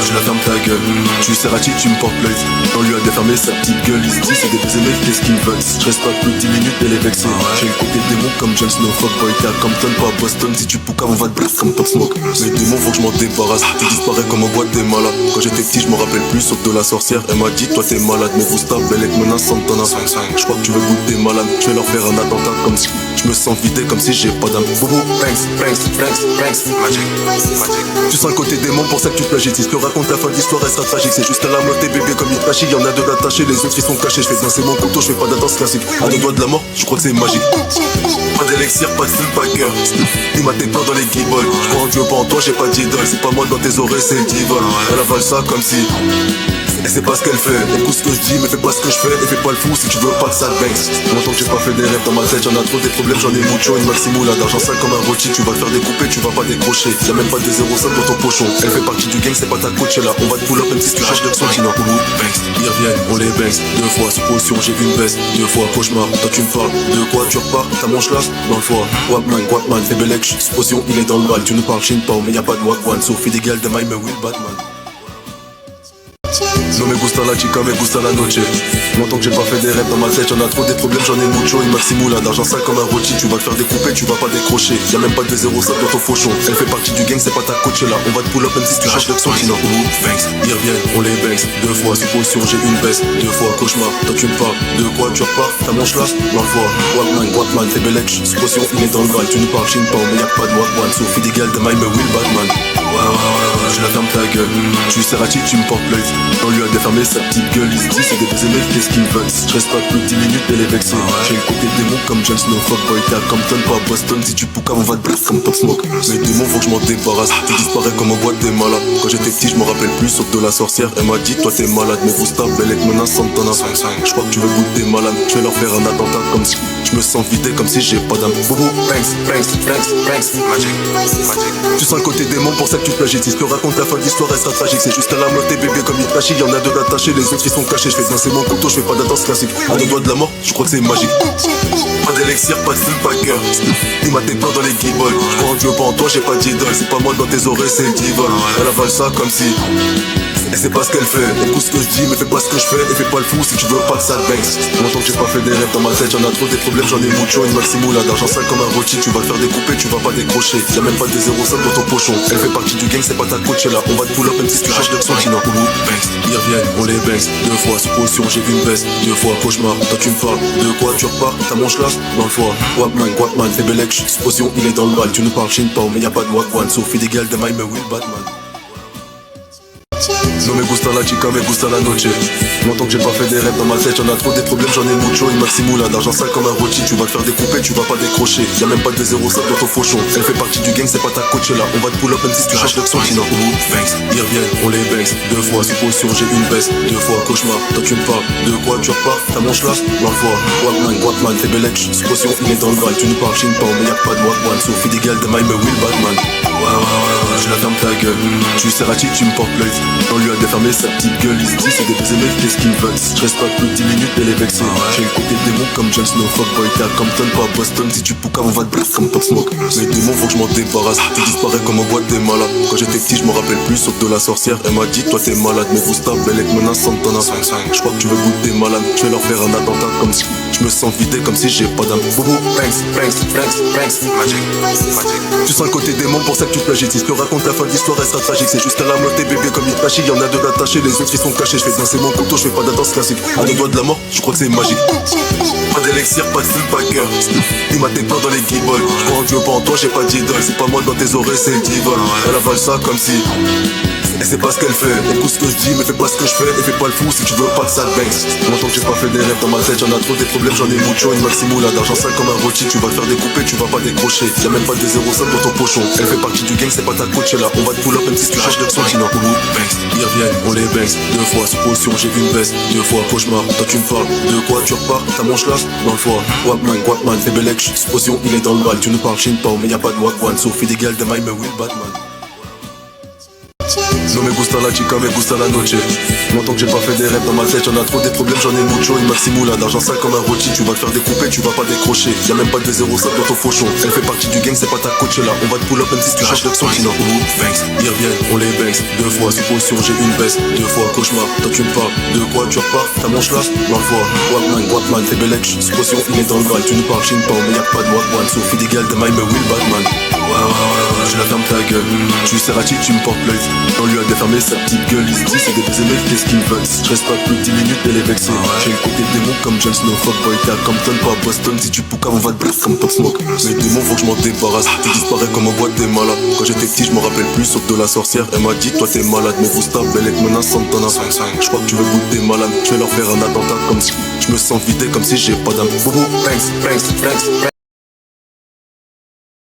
Tu la fermes ta gueule. Tu sais Rati, tu me portes l'œil. On lui a défermé sa petite gueule. Il se dit c'est des baisers mais qu'est-ce qu'ils veulent. Je reste pas plus de 10 minutes elle est vexée. J'ai le côté démon comme Jon Snow. Fuckboy t'es à Compton pas à Boston. Si tu poucaves on va te blesser comme Pop Smoke. Mes démons faut que je m'en débarrasse. Tu disparais comme en boîte des malades. Quand j'étais petit je me rappelle plus sauf de la sorcière. Elle m'a dit toi t'es malade mais vous stable belle avec menace Santana. Je crois que tu veux goûter malade. Je vais leur faire un attentat comme si je me sens vidé comme si j'ai pas d'âme. Boubou, banks, magic. Tu sens le côté démon pour ça que tu plagies. Si je te raconte la fin de l'histoire elle sera tragique. C'est juste à la moitié bébé comme Itachi. Y'en a deux d'attachés, les autres ils sont cachés. Je fais danser mon couteau, je fais pas de danse classique. À deux doigts de la mort, je crois que c'est magique. Pas d'élixir, pas de full packer. Il m'a peur dans les guibolles. Je crois en Dieu, pas en toi, j'ai pas d'idole. C'est pas moi dans tes oreilles, c'est divol. Elle avale ça comme si elle sait pas ce qu'elle fait. Écoute ce que je dis mais fais pas ce que je fais. Et fais pas le fou si tu veux pas que ça te banks. Longtemps que j'ai pas fait des rêves dans ma tête. J'en ai trop des problèmes, j'en ai mucho. Une maximoula d'argent sale comme un rôti. Tu vas te faire découper, tu vas pas décrocher. Y'a même pas de 0,5 dans ton pochon. Elle fait partie du gang, c'est pas ta coach là. On va te pull up même si tu cherches de son sinon. Ils reviennent, on les banks. Deux fois sous potion, j'ai vu une baisse. Deux fois cauchemar, toi tu me parles. De quoi tu repars, ta manche là dans le foie. Guapman, fais belle supposition, il est dans le mal. Tu nous parles chin pao, mais y'a pas de Wagwan. Sophie des gals de my me Will Batman. No me gusta la chica, me gusta la noche. Longtemps que j'ai pas fait des rêves dans ma tête. Y'en a trop des problèmes, j'en ai mucho. Une maximoula d'argent sale comme un rôti. Tu vas te faire découper, tu vas pas décrocher. Y'a même pas de 0,5 dans ton fauchon. Elle fait partie du gang, c'est pas ta coach là. On va te pull up même si tu cherches l'action. Sinon, ils reviennent, on les banks. Deux fois sous potion, j'ai une baisse. Deux fois cauchemar, toi tu me parles. De quoi tu repars, ta manche là dans le foie. Guapman, fais belle supposition, il est dans le mal. Tu nous parles chin pao, mais y'a pas de Wagwan. Sophie des gals de my me Will Batman. Tu la fermes ta gueule. Tu sais Rati, tu me portes l'œil. On lui a défermé sa petite gueule. Il se dit c'est des baisers mais qu'est-ce qu'ils veulent. Je reste pas plus de 10 minutes elle est vexée. J'ai le côté démon comme Jon Snow. Fuckboy t'es à Compton pas à Boston. Si tu poucaves on va te blesser comme Pop Smoke. Mes démons faut que je m'en débarrasse. Tu disparais comme en boîte des malades. Quand j'étais petit je me rappelle plus sauf de la sorcière. Elle m'a dit toi t'es malade mais vous stable belle avec menace Santana. Je crois que tu veux goûter malade. Je vais leur faire un attentat comme si je me sens vidé comme si j'ai pas d'âme. Boubou, banks, magic. Tu sens le côté démon pour ça que tu plagies. Si je te raconte la fin de l'histoire elle sera tragique. C'est juste à la moitié bébé comme Itachi. Y'en a deux d'attachés, les autres ils sont cachés. Je fais danser mon couteau, je fais pas de danse classique. À deux doigts de la mort, je crois que c'est magique. Pas d'élixir, pas de full packer. Il m'a peur dans les guibolles. Je crois en Dieu, pas en toi, j'ai pas d'idole. C'est pas moi dans tes oreilles, c'est divol. Elle avale ça comme si elle sait pas ce qu'elle fait. Écoute ce que je dis mais fais pas ce que je fais. Et fais pas le fou si tu veux pas que ça te banks. Longtemps que j'ai pas fait des rêves dans ma tête. Y'en a trop des problèmes, j'en ai mucho. Une maximoula d'argent sale comme un rôti. Tu vas te faire découper, tu vas pas décrocher. Y'a même pas de 0,5 dans ton pochon. Elle fait partie du gang, c'est pas ta coach là. On va te pull up même si tu cherches de son sinon. Ils reviennent, on les banks. Deux fois sous potion, j'ai vu une baisse. Deux fois cauchemar, toi tu me parles. De quoi tu repars, ta manche là dans le foie. Guapman, fais belle supposition, il est dans le mal. Tu nous parles chin pao, mais y'a pas de Wagwan. Sophie des gals de my me Will Batman. No me gusta la chica, me gusta la noche. Longtemps que j'ai pas fait des rêves dans ma tête, y'en a trop des problèmes, j'en ai mucho. Il Maximoula, d'argent sale comme un rôti. Tu vas te faire découper, tu vas pas décrocher. Y'a même pas de 0,5 dans ton fauchon. Elle fait partie du gang, c'est pas ta coach là. On va te pull up même si tu cherches le son. Sinon, banks, ils reviennent, on les banks. 2 fois, supposition, j'ai une baisse. 2 fois, cauchemar, toi tu me parles. De quoi tu repars, ta manche là, dans le foie. Walkman, t'es belek, supposition, il est dans le bail. Tu nous parles, chine pas, mais y'a pas de Walkman. Sophie d'égal de my Will Batman. Ouais, je la ferme ta gueule. Tu sais Rati, tu me portes l'œil. On lui a défermé sa petite gueule. Il se dit c'est des baisers mecs, qu'est-ce qu'ils veulent. Je reste pas plus de 10 minutes, elle est vexée. J'ai le côté démon comme Jon Snow. Fuckboy, t'es à Compton, pas à Boston. Si tu poucaves, on va te blast comme Pop Smoke. Mes démons, faut que je m'en débarrasse. Tu disparais comme en boîte des malades. Quand j'étais petit, je me rappelle plus, sauf de la sorcière. Elle m'a dit, toi t'es malade, mais vous stable, belle avec menace Santana. Je crois que tu veux goûter malade. Je vais leur faire un attentat comme si je me sens vidé comme si j'ai pas d'âme. Boubou, banks, magic. Tu sens le côté démon pour ça que tu plagies. Si je te raconte la fin de l'histoire, elle sera tragique. C'est juste à la mort, tes bébés comme Itachi. Y'en a deux d'attachés, les autres ils sont cachés. Je fais danser mon couteau, je fais pas de danse classique. À 2 doigts de la mort, je crois que c'est magique. Pas d'élixir, pas de fullbacker. Il m'a tes plans dans les guibolles. Je crois en Dieu, pas en toi, j'ai pas d'idole. C'est pas moi dans tes oreilles, c'est le divol. Elle avale ça comme si. Et c'est pas ce qu'elle fait. Écoute ce que je dis, mais fais pas ce que je fais. Et fais pas le fou si tu veux pas que ça te banks. Longtemps que j'ai pas fait des rêves dans ma tête, y'en a trop des problèmes, j'en ai mucho. Une Maximoula, d'argent sale comme un rôti. Tu vas te faire découper, tu vas pas décrocher. Y'a même pas de 0,5 dans ton pochon. Elle fait partie du gang, c'est pas ta coach là. On va te pull up même si tu cherches le son. Sinon, banks, ils reviennent, on les banks. 2 fois, supposition, j'ai vu une baisse. 2 fois, cauchemar, toi tu me parles. De quoi tu repars, ta manche là, dans le foie. Walkman, fais belek, supposition, il est dans le bal. Tu nous parles, chine pas, mais y'a pas de Walkman. Sophie d'égal de my Will Batman. No me gusta la chica, me gusta la noche. Longtemps que j'ai pas fait des rêves dans ma tête, y'en a trop des problèmes, j'en ai mucho. Il Maximoula, d'argent sale comme un rôti. Tu vas te faire découper, tu vas pas décrocher. Y'a même pas de 0,5 dans ton fauchon. Elle fait partie du gang, c'est pas ta coach là. On va te pull up même si tu cherches le son. Sinon, banks, ils reviennent, on les banks. 2 fois, supposition, j'ai une baisse. 2 fois, cauchemar, toi tu me parles. De quoi tu repars, ta manche là, dans le foie. Walkman, t'es belek, supposition, il est dans le bail. Tu nous parles, chine pas, mais y'a pas de Walkman. Sophie d'égal de my Will Batman. Ouais, je la ferme ta gueule. Tu sais Rati, tu me portes l'œil. On lui a défermé sa petite gueule. Il se dit c'est des baisers mecs, qu'est-ce qu'ils veulent. Je reste pas plus de 10 minutes, elle est vexée. J'ai le côté démon comme Jon Snow. Fuckboy, t'es à Compton, pas à Boston. Si tu poucaves, on va te blast comme Pop Smoke. Mes démons, faut que je m'en débarrasse. Tu disparais comme en boîte des malades. Quand j'étais petit, je me rappelle plus, sauf de la sorcière. Elle m'a dit, toi t'es malade, mais vous stable, belle avec menace Santana. Je crois que tu veux goûter malade. Je vais leur faire un attentat comme si je me sens vidé comme si j'ai pas d'âme. Boubou, banks.